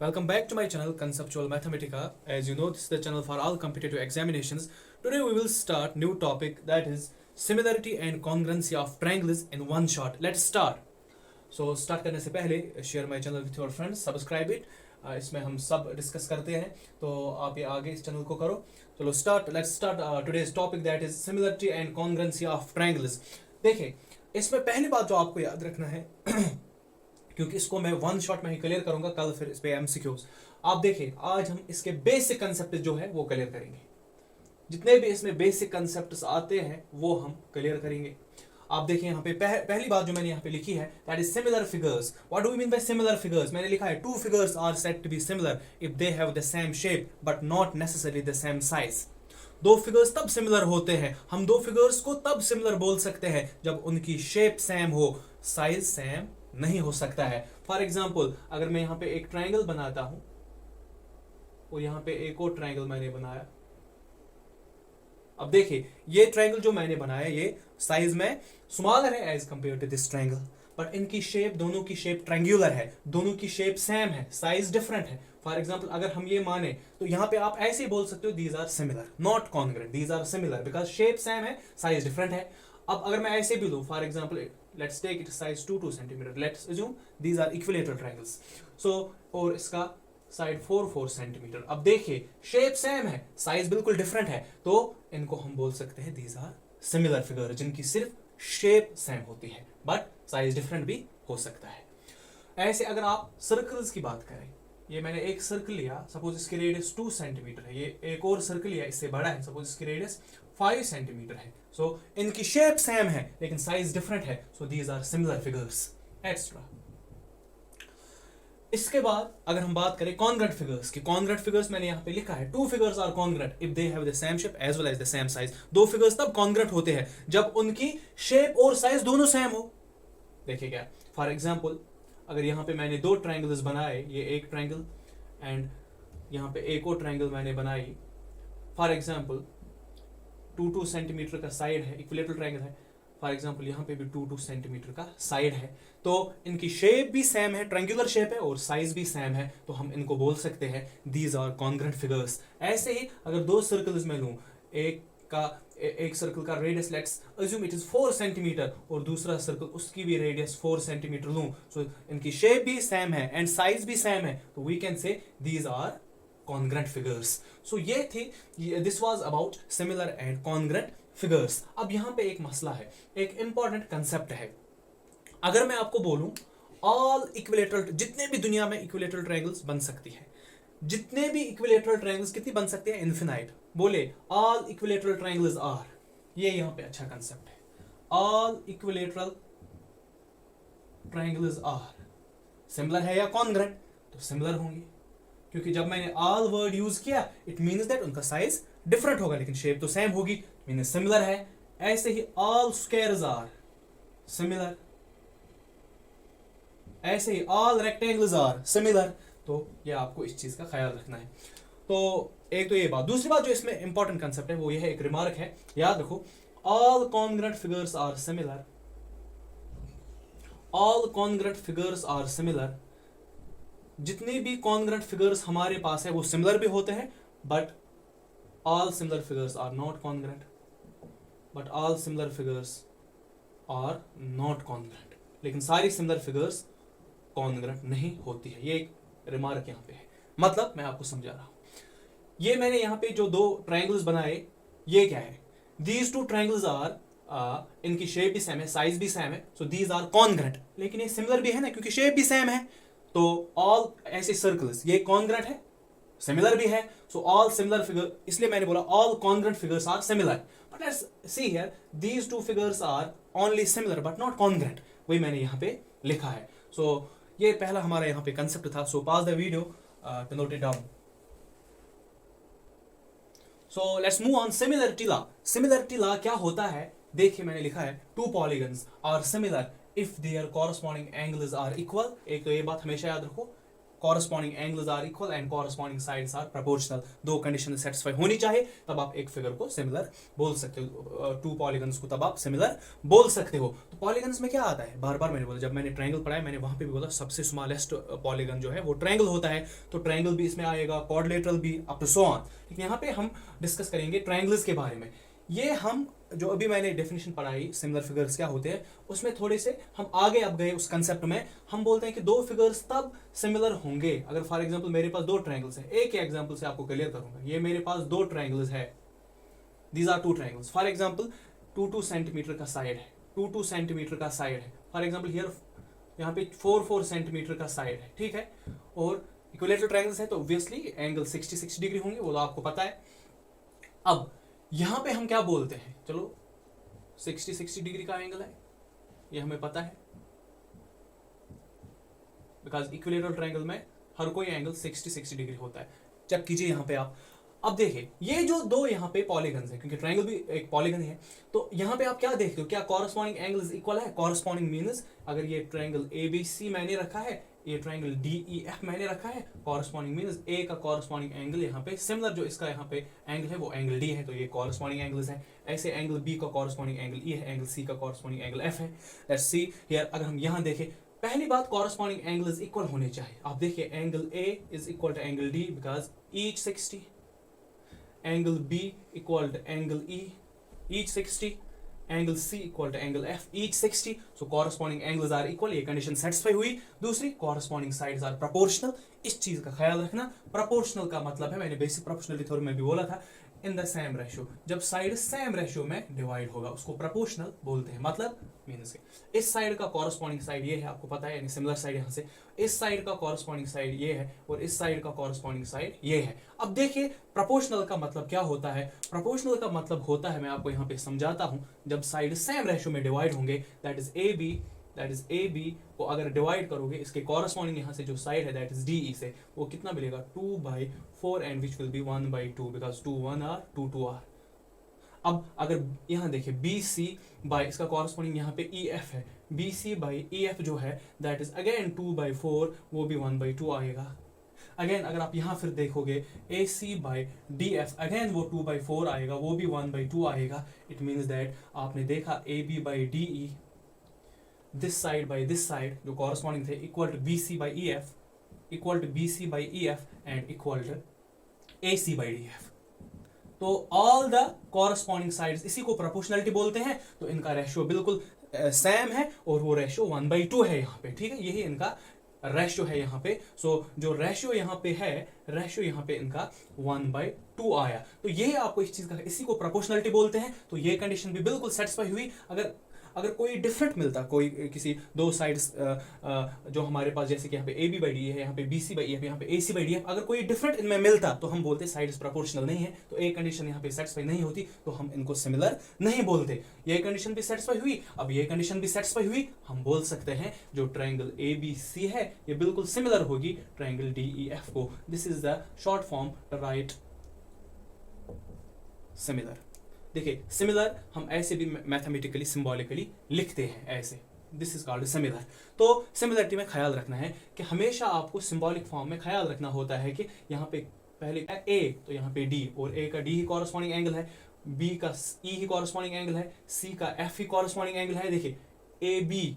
Welcome back to my channel Conceptual Mathematica. As you know, this is the channel for all competitive examinations. Today we will start new topic, that is similarity and congruency of triangles in one shot. Let's start. So start करने से पहले share my channel with your friends, subscribe it. इसमें हम सब discuss करते हैं, तो आप ये आगे इस चैनल को करो. चलो let's start today's topic, that is similarity and congruency of triangles. देखिए, इसमें पहली बात जो आपको याद रखना है क्योंकि इसको मैं वन शॉट में ही क्लियर करूंगा, कल फिर इस पे एमसीक्यूज. आप देखिए, आज हम इसके बेसिक कंसेप्ट जो है वो क्लियर करेंगे. जितने भी इसमें बेसिक कंसेप्ट्स आते हैं वो हम क्लियर करेंगे. आप देखिए यहाँ पे पहली बात जो मैंने यहाँ पे लिखी है, that is similar figures. What do we mean by similar figures? मैंने लिखा है two figures are said to be similar if they have the same shape but not necessarily the same size. दो फिगर्स तब similar होते हैं, हम दो figures को तब सिमिलर बोल सकते हैं जब उनकी शेप सेम हो, साइज सेम नहीं हो सकता है. फॉर एग्जाम्पल, अगर मैं यहाँ पे एक ट्राइंगल बनाता हूं और यहाँ पे एक और ट्राइंगल मैंने बनाया. अब देखिए, ये ट्राइंगल जो मैंने बनाया ये साइज में स्मॉलर है as compare to this triangle, but इनकी शेप, दोनों की शेप ट्रायंगुलर है, दोनों की शेप सेम है, साइज डिफरेंट है. फॉर एग्जाम्पल, अगर हम ये माने तो यहाँ पे आप ऐसे ही बोल सकते हो, these are similar, not congruent, these are similar because shape same है, साइज डिफरेंट है. अब अगर मैं ऐसे भी लूं, for example let's take it size 2 centimeter. Let's assume these are equilateral triangles. So और इसका साइड 4 सेंटीमीटर. अब देखिए, शेप सेम है, साइज बिल्कुल डिफरेंट है, तो इनको हम बोल सकते हैं these are similar figure, जिनकी सिर्फ शेप सेम होती है बट साइज डिफरेंट भी हो सकता है. ऐसे अगर आप सर्कल्स की बात करें, ये मैंने एक सर्कल लिया, सपोज इसकी रेडियस 2 सेंटीमीटर है. ये एक और सर्कल लिया, इससे बड़ा है, सपोज इसकी रेडियस 5 सेंटीमीटर है. सो इनकी शेप सेम है लेकिन साइज डिफरेंट है, so these are similar figures extra. इसके बाद अगर हम बात करें कॉन्ग्रुएंट फिगर्स की, कॉन्ग्रुएंट फिगर्स मैंने यहाँ पे लिखा है, two figures are congruent if they have the same shape as well as the same size. दो फिगर्स तब कॉन्ग्रुएंट होते हैं जब उनकी शेप और साइज दोनों सेम हो. देखिए क्या, फॉर एग्जाम्पल, अगर यहाँ पे मैंने दो ट्राइंगल्स बनाए, ये एक ट्राइंगल एंड यहाँ पे एक और ट्राइंगल मैंने बनाई. फॉर एग्जाम्पल 2 सेंटीमीटर का साइड है, इक्विलेटरल ट्रायंगल है. फॉर एग्जांपल यहाँ पे भी 2 सेंटीमीटर का साइड है, तो इनकी शेप भी सेम है, ट्रायंगुलर शेप है और साइज भी सेम है, तो हम इनको बोल सकते हैं दीज आर कॉन्ग्रुएंट फिगर्स. ऐसे ही अगर दो सर्कल्स में लूं, एक सर्कल का radius let's assume it is 4 centimetre और दूसरा सर्कल उसकी भी रेडियस 4 सेंटीमीटर लूं, सो इनकी शेप भी सेम है एंड साइज भी सेम है, तो we can say these are congruent figures. So ये थी, this was about similar and congruent figures. अब यहाँ पे एक मसला है, एक important concept है. अगर मैं आपको बोलूं all equilateral, जितने भी दुनिया में equilateral triangles बन सकती है, जितने भी equilateral triangles कितनी बन सकती है? Infinite. बोले all equilateral triangles are, ये यहाँ पे अच्छा concept है, all equilateral triangles are similar है या congruent? तो similar होंगी, क्योंकि जब मैंने ऑल वर्ड यूज किया इट मीन्स दैट उनका साइज डिफरेंट होगा लेकिन शेप तो सेम होगी, मीन्स सिमिलर है. ऐसे ही ऑल स्क्वायर्स आर सिमिलर, ऐसे ही ऑल रेक्टेंगल्स आर सिमिलर. तो ये आपको इस चीज का ख्याल रखना है. तो एक तो ये बात. दूसरी बात जो इसमें इंपॉर्टेंट कंसेप्ट है वो ये है, एक रिमार्क है, याद रखो, all congruent figures are similar, all congruent figures are similar. जितने भी कॉन्ग्रुएंट फिगर्स हमारे पास है वो सिमिलर भी होते हैं, but all similar figures are not congruent, but all similar figures are not congruent. लेकिन सारी सिमिलर फिगर्स कॉन्ग्रुएंट नहीं होती है. ये एक रिमार्क यहाँ पे है, मतलब मैं आपको समझा रहा हूं. ये मैंने यहाँ पे जो दो ट्राइंगल्स बनाए, ये क्या है? दीज टू ट्राइंगल्स आर, इनकी शेप भी सेम है, साइज भी सेम है, सो दीज आर कॉन्ग्रुएंट. लेकिन ये सिमिलर भी है ना, क्योंकि शेप भी सेम है. तो ऑल ऐसे सर्कल्स, ये कॉन्ग्रुएंट है, सिमिलर भी है, सो ऑल सिमिलर फिगर, इसलिए मैंने बोला all congruent figures are similar. But let's see here, these two figures are only similar but not congruent. वही मैंने यहाँ पे लिखा है. सो ये पहला हमारा यहाँ पे कंसेप्ट था. So pause the video to note it down. So let's move on similarity law. Similarity law क्या होता है? देखिए, मैंने लिखा है two polygons are similar if their corresponding angles are equal. एक तो ये बात हमेशा याद रखो, corresponding angles are equal and corresponding sides are proportional. दो कंडीशन सेटिस्फाई होनी चाहिए तब आप एक फिगर को सिमिलर बोल सकते हो, टू पॉलीगन्स को तब आप सिमिलर बोल सकते हो। तो पॉलीगन्स में क्या आता है, बार बार मैंने बोला, जब मैंने ट्रायंगल पढ़ाया मैंने वहां पे भी बोला सबसे स्मॉलेस्ट पॉलीगन जो है वो ट्रायंगल होता है, तो ट्रायंगल भी इसमें आएगा, क्वाड्रिलेटरल भी, अप टू सो ऑन। यहाँ पे हम डिस्कस करेंगे ट्रायंगल्स के बारे में। ये हम जो अभी मैंने डेफिनेशन पढ़ाई सिमिलर फिगर्स क्या होते हैं, उसमें थोड़े से हम आगे अब गए उस कंसेप्ट में। हम बोलते हैं कि दो फिगर्स तब सिमिलर होंगे अगर फॉर एग्जांपल मेरे पास दो ट्रायंगल्स हैं। एक ही एग्जांपल से आपको क्लियर करूंगा। ये मेरे पास दो ट्रायंगल्स है, these are two triangles. For example 2 centimetre का साइड है, 2 सेंटीमीटर का साइड है। फॉर एग्जांपल हियर यहाँ पे 4 सेंटीमीटर का साइड है, ठीक है। और इक्विलेटरल ट्रायंगल्स है तो ऑब्वियसली एंगल 60 डिग्री होंगे, वो तो आपको पता है। अब यहां पे हम क्या बोलते हैं, चलो 60 डिग्री का एंगल है, ये हमें पता है, बिकॉज इक्विलेटरल ट्रायंगल में हर कोई एंगल 60 डिग्री होता है। चेक कीजिए यहाँ पे आप। अब देखिए ये जो दो यहाँ पे पॉलीगन्स है, क्योंकि ट्रायंगल भी एक पॉलीगन है, तो यहाँ पे आप क्या देखते हो, क्या कॉरस्पॉन्डिंग एंगल्स इक्वल है। कॉरस्पॉन्डिंग मीन्स अगर ये ट्रायंगल ABC मैंने रखा है, ये ट्रायंगल DEF मैंने रखा है, कॉरस्पॉन्डिंग मीन्स A का कॉरस्पॉन्डिंग एंगल यहाँ पे सिमिलर जो इसका यहाँ पे एंगल है वो एंगल D है, तो ये कॉरस्पॉन्डिंग एंगल्स है। ऐसे एंगल B का कॉरस्पॉन्डिंग एंगल E है, एंगल C का कॉरस्पॉन्डिंग एंगल F है। लेट्स सी हियर, अगर हम यहाँ देखें, पहली बात कॉरस्पॉन्डिंग एंगल्स इक्वल होने चाहिए। आप देखिए angle A is equal to angle D because each 60, angle B equal to angle E each 60, angle C equal to angle F each 60। So corresponding angles are equal, ये condition satisfy हुई। दूसरी, corresponding sides are proportional. इस चीज का ख्याल रखना, proportional का मतलब है, मैंने बेसिक प्रोपोर्शनलिटी थ्योरम में भी बोला था, इन द सेम रेशियो। जब साइड सेम रेशियो में डिवाइड होगा उसको प्रोपोर्शनल बोलते हैं। मतलब मीन्स इस साइड का कॉरस्पॉन्डिंग साइड ये है, आपको पता है, यानी सिमिलर साइड यहाँ से, इस साइड का कॉरस्पॉन्डिंग साइड ये है और इस साइड का कॉरस्पॉन्डिंग साइड ये है। अब देखिए प्रोपोर्शनल का मतलब क्या होता है। प्रोपोर्शनल का मतलब होता है, मैं आपको यहाँ पे समझाता हूँ, जब साइड सेम रेशियो में डिवाइड होंगे, दैट इज ए बी को अगर डिवाइड करोगे इसके कॉरस्पॉन्डिंग यहाँ से जो साइड है दैट इज DE से, वो कितना मिलेगा 2/4 and which will be 1/2 because 2 1 are 2 2 are. अब अगर यहाँ देखिए BC बाई इसका कॉरस्पॉन्डिंग यहाँ पे EF है, BC बाई EF जो है दैट इज अगेन 2/4, वो भी 1/2 आएगा। अगेन अगर आप यहाँ फिर देखोगे AC बाई DF, अगेन वो 2/4 आएगा, वो भी 1/2 आएगा। इट मीन्स दैट आपने देखा AB by DE, this side by this side जो कॉरस्पॉन्डिंग थे, equal to BC by EF, equal to BC by EF and equal to AC by DF। तो ऑल द कॉरस्पॉन्डिंग साइड्स, इसी को proportionality बोलते हैं। तो इनका रेशियो बिल्कुल सेम है और वो रेशियो 1/2 है यहाँ पे, ठीक है, यही इनका रेशियो है यहाँ पे। सो जो रेशियो यहाँ पे है, रेशियो यहाँ पे इनका 1/2 आया। तो ये आपको इस चीज का, इसी को प्रोपोर्शनलिटी बोलते हैं। तो ये कंडीशन भी बिल्कुल सेटिस्फाई हुई। अगर कोई डिफरेंट मिलता, कोई किसी दो साइड्स जो हमारे पास, जैसे कि यहाँ पे AB बाई डी है, यहाँ पे BC बाई EF, यहाँ पे AC बाई DF, अगर कोई डिफरेंट इनमें मिलता तो हम बोलते साइड्स प्रोपोर्शनल नहीं है, तो एक कंडीशन यहाँ पे सेटिस्फाई नहीं होती, तो हम इनको सिमिलर नहीं बोलते। ये कंडीशन भी सेटिस्फाई हुई। अब ये कंडीशन भी सेटिस्फाई हुई, हम बोल सकते हैं जो ट्रायंगल ABC है ये बिल्कुल सिमिलर होगी ट्रायंगल DEF को। This is the short form to write similar. देखिए सिमिलर हम ऐसे भी मैथमेटिकली सिंबॉलिकली लिखते हैं ऐसे, दिस इज कॉल्ड सिमिलर। तो सिमिलरिटी में ख्याल रखना है कि हमेशा आपको सिंबॉलिक फॉर्म में ख्याल रखना होता है कि यहाँ पे पहले A तो यहाँ पे D, और A का D ही कॉरस्पॉन्डिंग एंगल है, B का E ही कॉरस्पॉन्डिंग एंगल है, C का F ही कॉरस्पॉन्डिंग एंगल है। देखिए AB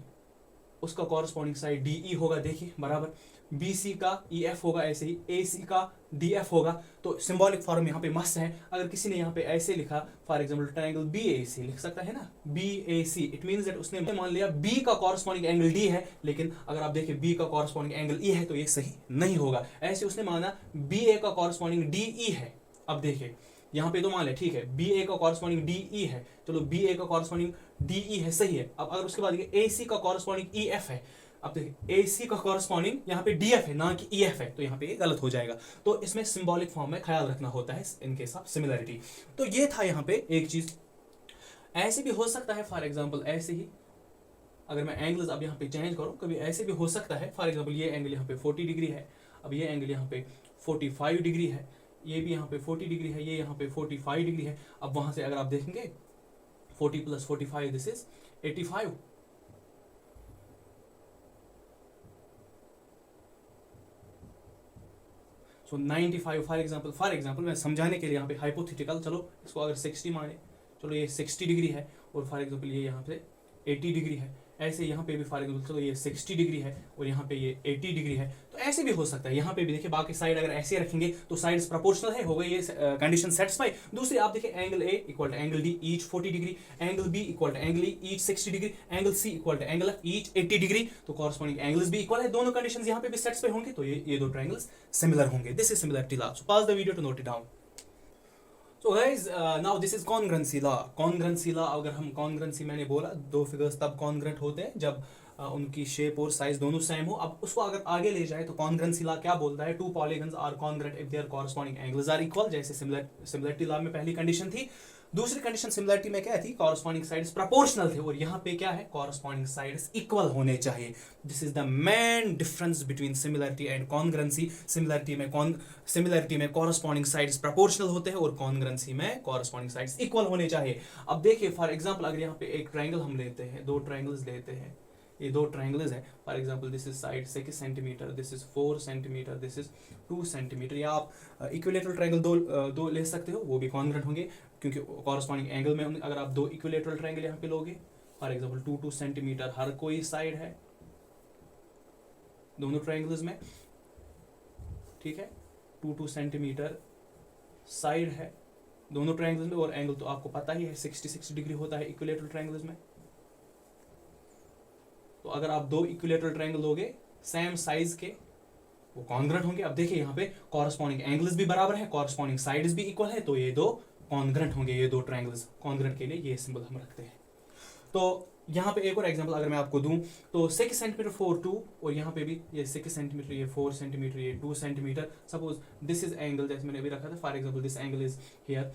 उसका कॉरस्पॉन्डिंग साइड DE होगा, देखिए बराबर, BC का EF होगा, ऐसे ही AC का DF होगा। तो सिंबॉलिक फॉर्म यहाँ पे मस्त है। अगर किसी ने यहाँ पे ऐसे लिखा, फॉर एग्जांपल ट्रायंगल BAC लिख सकता है ना, BAC, इट मींस दैट उसने मान लिया B का कॉरस्पॉन्डिंग एंगल D है, लेकिन अगर आप देखें B का कॉरस्पॉन्डिंग एंगल E है तो ये सही नहीं होगा। ऐसे उसने माना BA का कॉरस्पॉन्डिंग DE है। अब देखिए यहाँ पे तो मान लिया, ठीक है, BA का कॉरस्पॉन्डिंग DE है, चलो BA का कॉरस्पॉन्डिंग DE है, सही है। अब अगर उसके बाद AC का कॉरस्पॉन्डिंग EF है, अब देखिए AC का कॉरस्पॉन्डिंग यहाँ पे DF है ना कि EF है, तो यहाँ पे गलत हो जाएगा। तो इसमें सिंबॉलिक फॉर्म में ख्याल रखना होता है इनके साथ सिमिलरिटी। तो ये था यहाँ पे एक चीज। ऐसे भी हो सकता है, फॉर एग्जाम्पल ऐसे ही अगर मैं एंगल्स अब यहाँ पे चेंज करूँ, कभी ऐसे भी हो सकता है, फॉर एग्जाम्पल ये एंगल यहाँ पे 40 डिग्री है, अब ये एंगल यहाँ पे 45 डिग्री है, ये भी यहाँ पे 40 डिग्री है, ये यहाँ पे 45 डिग्री है। अब वहां से अगर आप देखेंगे 40 + 45 this is 85। So 95 for example मैं समझाने के लिए यहाँ पे हाइपोथेटिकल, चलो इसको अगर 60 माने, चलो ये 60 डिग्री है और फॉर एग्जांपल ये यहाँ पे 80 डिग्री है, ऐसे यहाँ पे भी फॉर एग्जांपल चलो ये 60 डिग्री है और यहाँ पे ये 80 डिग्री है, तो ऐसे भी हो सकता है। यहाँ पे भी देखिए बाकी साइड अगर ऐसे रखेंगे तो साइड्स प्रोपोर्शनल है, हो गई ये कंडीशन सेटिस्फाई। दूसरी आप देखिए angle A equal to angle D each 40 degree, angle B equal to angle E each 60 degree, angle C equal to angle F each 80 degree, तो कॉरस्पॉन्डिंग एंगल्स भी इक्वल है, दोनों कंडीशंस यहाँ पे भी सेटिस्फाई होंगे, तो ये दो ट्रायंगल्स सिमिलर होंगे। This is similarity law, so pause the video to note it down. So guys, now this is congruency law. Congruency law, अगर हम congruency मैंने बोला दो फिगर्स तब congruent होते हैं जब उनकी शेप और साइज दोनों सेम हो। अब उसको अगर आगे ले जाए तो congruency law क्या बोलता है, two polygons are congruent if their corresponding angles are equal, जैसे सिमिलरिटी लॉ में पहली कंडीशन थी। दूसरी कंडीशन सिमिलरिटी में क्या थी, कॉरस्पॉन्डिंग साइड्स प्रोपोर्शनल थे, और यहाँ पे क्या है, कॉरस्पॉन्डिंग साइड्स इक्वल होने चाहिए। This is the main difference between similarity and congruency. Similarity में कॉरस्पॉन्डिंग साइड्स प्रोपोर्शनल होते हैं और कॉन्ग्रुएंसी में कॉरस्पॉन्डिंग साइड्स इक्वल होने चाहिए। अब देखिए फॉर एग्जांपल अगर यहाँ पे एक ट्रायंगल हम लेते हैं, दो ट्रायंगल्स लेते हैं, ये दो ट्रायंगल्स है, for example this is side 6 centimetre, this is 4 centimetre, this is 2 centimetre, या आप इक्विलेटरल ट्रायंगल दो ले सकते हो, वो भी कॉन्ग्रुएंट होंगे क्योंकि कॉरस्पॉन्डिंग एंगल में अगर आप दो इक्विलेटरल ट्रायंगल यहाँ पे लोगे, फॉर एग्जांपल 2 सेंटीमीटर हर कोई साइड है दोनों ट्रायंगल्स में, ठीक है, 2 सेंटीमीटर साइड है दोनों ट्रायंगल्स में, और एंगल तो आपको पता ही है 60 डिग्री होता है इक्विलेटरल ट्रायंगल्स में। तो अगर आप दो इक्विलेटरल ट्रायंगल लोगे सेम साइज के, वो कॉन्ग्रुएंट होंगे। अब देखिए यहाँ पे कॉरस्पॉन्डिंग एंगल्स भी बराबर है, कॉरस्पॉन्डिंग साइड्स भी इक्वल है, तो ये दो कॉन्ग्रुएंट होंगे, ये दो ट्रायंगल्स। कॉन्ग्रुएंट के लिए ये सिंबल हम रखते हैं। तो यहाँ पे एक और एग्जांपल अगर मैं आपको दूं तो 6 सेंटीमीटर 4 2, और यहाँ पे भी ये 6 सेंटीमीटर, ये 4 सेंटीमीटर, ये 2 centimetre. Suppose this is angle, जैसे मैंने अभी रखा था, for example this angle is here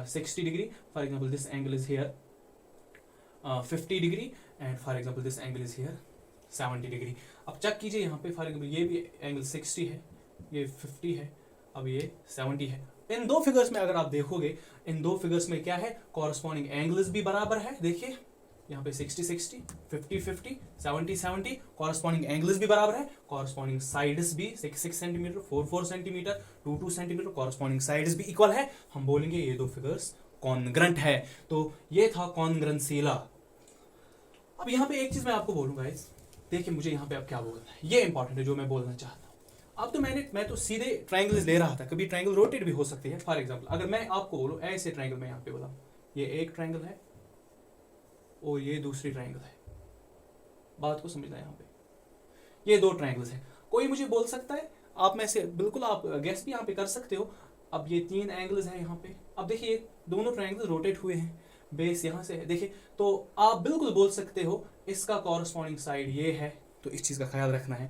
60 degree, for example this angle is here 50 degree, and for example this angle is here 70 degree. अब चेक कीजिए यहाँ पे फॉर एग्जांपल ये भी एंगल 60 है, ये 50 है, अब ये 70 है। इन दो फिगर्स में अगर आप देखोगे, इन दो फिगर्स में क्या है, कॉरस्पॉन्डिंग एंगल्स भी बराबर है। देखिए यहाँ पे 60 60, 50 50, 70 70, कॉरस्पॉन्डिंग एंगल्स भी बराबर है, कॉरस्पॉन्डिंग साइड्स भी 6 centimetre 4 centimetre 2 centimetre, corresponding sides भी इक्वल है। हम बोलेंगे ये दो फिगर्स कॉन्ग्रुएंट है। तो ये था कॉन्ग्रुएंसी लॉ। अब यहाँ पे एक चीज मैं आपको बोलूंगा, देखिए मुझे यहाँ पे अब क्या बोलना है, ये इंपॉर्टेंट है जो मैं बोलना चाहता हूँ। अब तो मैं तो सीधे ट्रायंगल्स ले रहा था, कभी ट्रायंगल रोटेट भी हो सकती है। फॉर एग्जांपल अगर मैं आपको बोलूं ऐसे ट्रायंगल में यहाँ पे बोला, ये एक ट्रायंगल है और ये दूसरी ट्रायंगल है, बात को समझना है। यहाँ पे ये दो ट्रायंगल्स है, कोई मुझे बोल सकता है, आप में से बिल्कुल आप गेस भी यहाँ पे कर सकते हो। अब ये 3 एंगल्स है यहाँ पे, अब देखिए दोनों ट्रायंगल्स रोटेट हुए हैं, बेस यहाँ से है, देखिए तो आप बिल्कुल बोल सकते हो इसका कॉरस्पॉन्डिंग साइड ये है, तो इस चीज का ख्याल रखना है।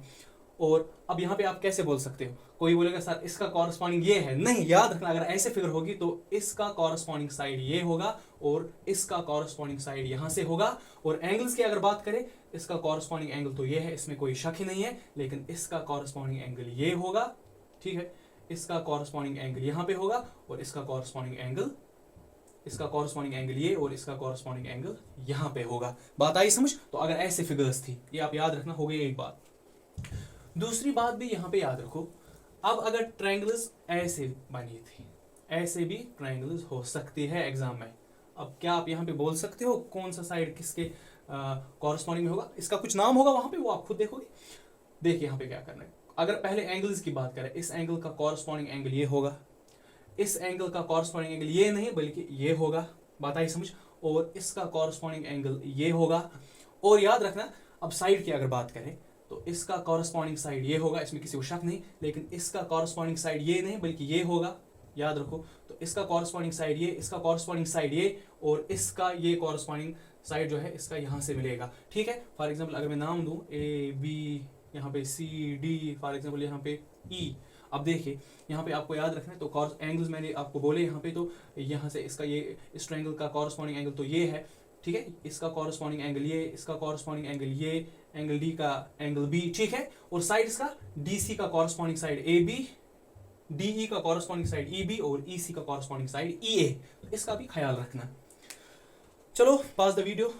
और अब यहाँ पे आप कैसे बोल सकते हो, कोई बोलेगा सर इसका कॉरस्पॉन्डिंग ये है, नहीं, याद रखना अगर ऐसे फिगर होगी तो इसका कॉरस्पॉन्डिंग साइड ये होगा और इसका कॉरस्पॉन्डिंग साइड यहाँ से होगा। और एंगल्स की अगर बात करें, इसका कॉरस्पॉन्डिंग एंगल तो ये है, इसमें कोई शक ही नहीं है, लेकिन इसका कॉरस्पॉन्डिंग एंगल ये होगा, ठीक है, इसका कॉरस्पॉन्डिंग एंगल यहाँ पे होगा और इसका कॉरस्पॉन्डिंग एंगल ये और इसका कॉरस्पॉन्डिंग एंगल यहाँ पे होगा। बात आई समझ? तो अगर ऐसे फिगर्स थी, ये आप याद रखना, हो गई एक बात। दूसरी बात भी यहाँ पे याद रखो, अब अगर ट्रायंगल्स ऐसे बनी थी, ऐसे भी ट्रायंगल्स हो सकती है एग्जाम में। अब क्या आप यहाँ पे बोल सकते हो कौन सा साइड किसके कॉरस्पॉन्डिंग में होगा, इसका कुछ नाम होगा वहां पे, वो आप खुद देखोगे। देखिए यहाँ पे क्या करना है, अगर पहले एंगल्स की बात करें, इस एंगल का कॉरस्पॉन्डिंग एंगल ये होगा, इस एंगल का कॉरस्पॉन्डिंग एंगल ये नहीं बल्कि ये होगा, बात आई समझ, और इसका कॉरस्पॉन्डिंग एंगल ये होगा। और याद रखना, अब साइड की अगर बात करें तो इसका कॉरस्पॉन्डिंग साइड ये होगा, इसमें किसी को शक नहीं, लेकिन इसका कॉरस्पॉन्डिंग साइड ये नहीं बल्कि ये होगा, याद रखो। तो इसका कॉरस्पॉन्डिंग साइड ये, इसका कॉरस्पॉन्डिंग साइड ये, और इसका ये कॉरस्पॉन्डिंग साइड जो है इसका यहाँ से मिलेगा, ठीक है। फॉर एग्जाम्पल अगर मैं नाम दूं A B, यहाँ पे C D, फॉर एग्जाम्पल यहाँ पे E। अब देखिए यहाँ पे आपको याद रखना है, तो एंगल्स मैंने आपको बोले यहाँ पे, तो यहाँ से इसका ये इस ट्रायंगल का कॉरस्पॉन्डिंग एंगल तो ये है, ठीक है, इसका कॉरस्पॉन्डिंग एंगल ये, इसका कॉरस्पॉन्डिंग एंगल ये, एंगल डी का एंगल बी, ठीक है। और साइड इसका DC का कॉरस्पॉन्डिंग साइड AB, DE का कॉरस्पॉन्डिंग साइड EB और EC का कॉरस्पॉन्डिंग साइड EA, इसका भी ख्याल रखना। चलो pause the video.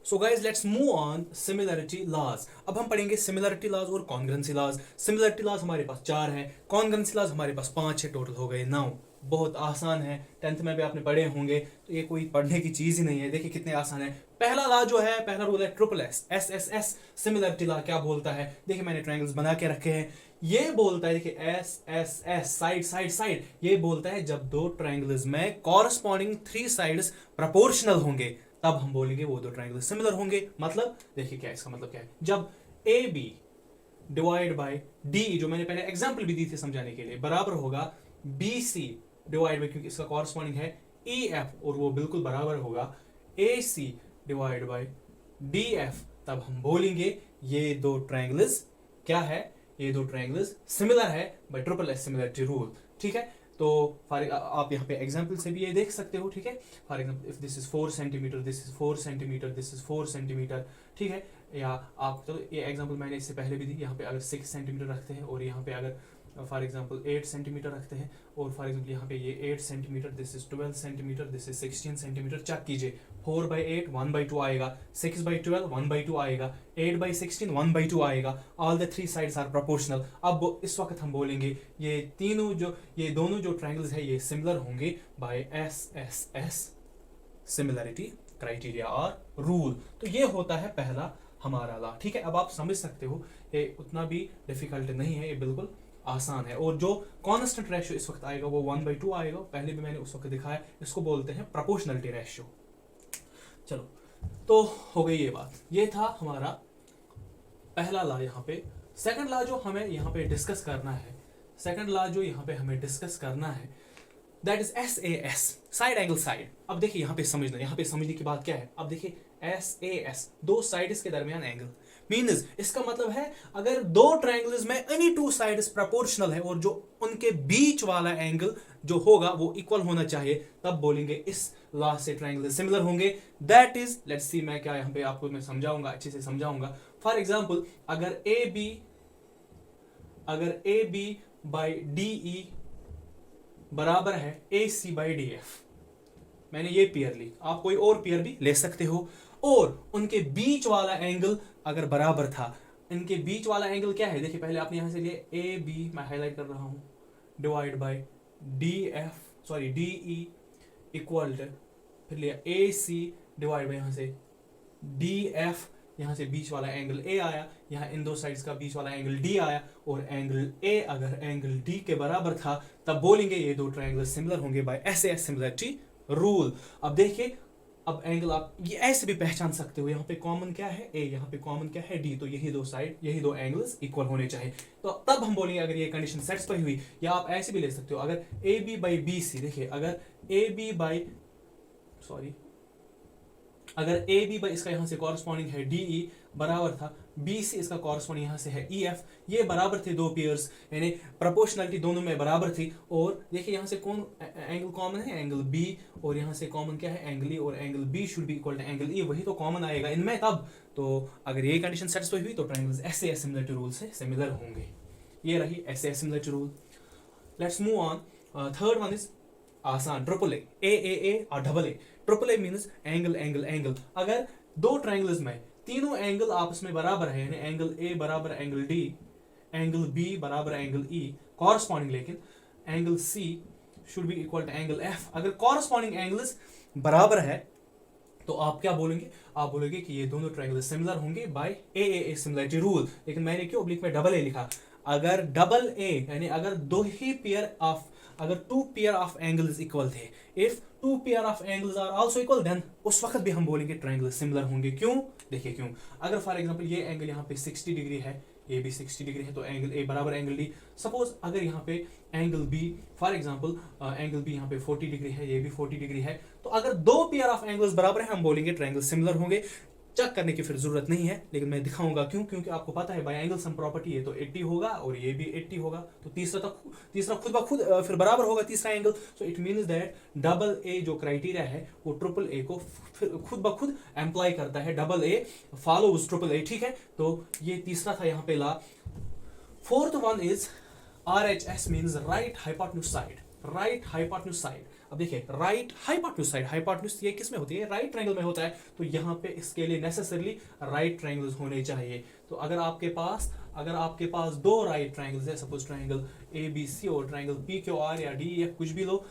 So guys let's move on similarity laws. अब हम पढ़ेंगे सिमिलरिटी लॉज और कॉन्ग्रुएंसी लॉज। सिमिलरिटी लॉज हमारे पास 4 है, कॉन्ग्रुएंसी लॉज हमारे पास 5 है, टोटल हो गए 9। बहुत आसान है, 10th में भी आपने पढ़े होंगे, तो ये कोई पढ़ने की चीज ही नहीं है। देखिए कितने आसान है। पहला लॉ जो है, पहला रूल है triple S, S S S. Similarity law क्या बोलता है? देखिए मैंने ट्रायंगल्स बना के रखे हैं। ये बोलता है, देखिए S S S, side side side, ये बोलता है जब दो ट्रायंगल्स में कॉरस्पॉन्डिंग 3 साइड्स प्रोपोर्शनल होंगे तब हम बोलेंगे वो दो ट्रायंगल सिमिलर होंगे। मतलब देखिए क्या इसका मतलब क्या है, जब A B divide by D, जो मैंने पहले एग्जांपल भी दी थी समझाने के लिए, बराबर होगा बी सी डिवाइड बाय, क्योंकि इसका कॉरस्पॉन्डिंग है ई एफ, और वो बिल्कुल बराबर होगा A C divide by D F, तब हम बोलेंगे ये दो ट्रायंगल्स क्या है, ये दो ट्रायंगल्स सिमिलर है bye triple S similarity rule. ठीक है, तो आप यहाँ पे एग्जांपल से भी ये देख सकते हो। ठीक है, for example if this is 4 centimetre, this is 4 centimetre, this is 4 centimetre. ठीक है, या आप चलो ये एग्जांपल मैंने इससे पहले भी दी, यहाँ पे अगर 6 सेंटीमीटर रखते हैं और यहाँ पे अगर फॉर एग्जांपल 8 सेंटीमीटर रखते हैं, और फॉर एग्जांपल यहाँ पे ये 8 centimetre, this is 12 centimetre, this is 16 centimetre. Check कीजिए, 4/8 1/2 आएगा, 6/12 1/2 आएगा, 8/16 1/2 आएगा। All the 3 sides are proportional. अब इस वक्त हम बोलेंगे ये दोनों जो ट्रायंगल्स है ये सिमिलर होंगे by S S S similarity criteria और रूल। तो ये होता है पहला हमारा लॉ। ठीक है, अब आप समझ सकते हो ये उतना भी डिफिकल्ट नहीं है, ये बिल्कुल आसान है। और जो कांस्टेंट रेशियो इस वक्त आएगा वो 1/2 आएगा, पहले भी मैंने उस वक्त दिखाया, इसको बोलते हैं प्रोपोर्शनलिटी रेशियो। चलो, तो हो गई ये बात, ये था हमारा पहला लॉ। यहाँ पे सेकंड लॉ जो हमें यहाँ पे डिस्कस करना है, सेकंड लॉ जो यहाँ पे हमें डिस्कस करना है, that is SAS, side angle side. अब देखिए यहाँ पे समझने की बात क्या है। अब देखिए SAS, दो साइड्स के दरमियान एंगल, मीन्स इसका मतलब है अगर दो ट्रायंगल्स में एनी 2 साइड्स प्रोपोर्शनल है और जो उनके बीच वाला एंगल जो होगा वो इक्वल होना चाहिए, तब बोलेंगे इस लॉ से ट्रायंगल सिमिलर होंगे। दैट इज, लेट्स सी, मैं क्या यहाँ पे आपको मैं समझाऊंगा, अच्छे से समझाऊंगा। फॉर एग्जांपल अगर A B by D E बराबर है A C by D F, मैंने ये पेयर ली, आप कोई और पेयर भी ले सकते हो, और उनके बीच वाला एंगल अगर बराबर था, इनके बीच वाला एंगल क्या है, देखिए पहले आपने यहां से लिए ए बी, मैं हाईलाइट कर रहा हूं, divide by D E equal to, फिर लिया ए सी डिवाइड बाय यहां से डी एफ, यहां से बीच वाला एंगल ए आया, यहां इन दो साइड्स का बीच वाला एंगल डी आया, और एंगल ए अगर एंगल डी के बराबर था तब बोलेंगे ये दो ट्रायंगल सिमिलर होंगे बाय SAS सिमिलरिटी रूल। अब देखिए, अब एंगल आप ये ऐसे भी पहचान सकते हो, यहाँ पे कॉमन क्या है ए, यहाँ पे कॉमन क्या है डी, तो यही दो एंगल्स इक्वल होने चाहिए, तो तब हम बोलेंगे अगर ये कंडीशन सेटिस्फाई हुई। या आप ऐसे भी ले सकते हो, अगर A B by B C, देखिए अगर ए बी बाई इसका यहाँ से कॉरस्पॉन्डिंग है डी ई बराबर था बी सी, इसका कॉरस्पॉन्डिंग यहाँ से है ई एफ, ये बराबर थे दो पेयर्स, यानी प्रोपोर्शनलिटी दोनों में बराबर थी। और देखिए यहाँ से कौन एंगल कॉमन है, एंगल बी, और यहाँ से कॉमन क्या है, एंगल ई, और angle B should be equal to angle E, वही तो कॉमन आएगा इनमें तब। तो अगर ये कंडीशन सेटिस्फाई हुई तो ट्रायंगल्स SAS सिमिलरिटी रूल से सिमिलर होंगे। ये रही SAS similarity rule. Let's move on. Third one is आसान, ट्रिपल ए और double A. Triple A means angle angle angle. अगर दो ट्रायंगल्स में तीनों एंगल आपस में बराबर है, यानी एंगल ए बराबर एंगल डी, एंगल बी बराबर एंगल ई, कॉरस्पॉन्डिंग लेकिन angle C should be equal to angle F. अगर कॉरस्पॉन्डिंग एंगल्स बराबर है तो आप क्या बोलेंगे, आप बोलेंगे कि ये दोनों ट्रायंगल सिमिलर होंगे बाय AA सिमिलरिटी रूल। लेकिन मैंने क्यों ऑब्लिक में डबल ए लिखा, अगर डबल ए यानी अगर अगर 2 पेयर ऑफ एंगल्स इक्वल थे, if 2 pair of angles are also equal, then उस वक्त भी हम बोलेंगे ट्रायंगल सिमिलर होंगे। क्यों, देखिए क्यों। अगर फॉर एग्जांपल ये एंगल यहाँ पे 60 डिग्री है, ये भी 60 डिग्री है, तो एंगल ए बराबर एंगल डी। सपोज अगर यहाँ पे angle B, for example angle B यहाँ पे 40 डिग्री है, ये भी 40 डिग्री है, तो अगर दो पेयर ऑफ एंगल्स बराबर है हम बोलेंगे ट्रायंगल सिमिलर होंगे। चेक करने की फिर जरूरत नहीं है, लेकिन मैं दिखाऊंगा क्यों, क्योंकि आपको पता है बाय एंगल सम प्रॉपर्टी है, तो 80 होगा और ये भी 80 होगा, तो तीसरा खुद ब खुद फिर बराबर होगा तीसरा angle. So it means that double A जो क्राइटेरिया है वो ट्रिपल ए को फिर खुद ब खुद एम्प्लॉय करता है, double A follows triple A. ठीक है, तो ये तीसरा था यहाँ पे law. Fourth one is RHS means right hypotenuse side. Right hypotenuse side. अब देखिए राइट हाइपोटेन्यूज साइड, हाइपोटेन्यूज ये किस में होती है, राइट ट्रायंगल में होता है, तो यहाँ पे इसके लिए नेसेसरली राइट ट्रायंगल्स होने चाहिए। तो अगर आपके पास दो राइट ट्रायंगल्स है, suppose triangle A B C और ट्रायंगल पी क्यू आर या डी एफ कुछ भी लो,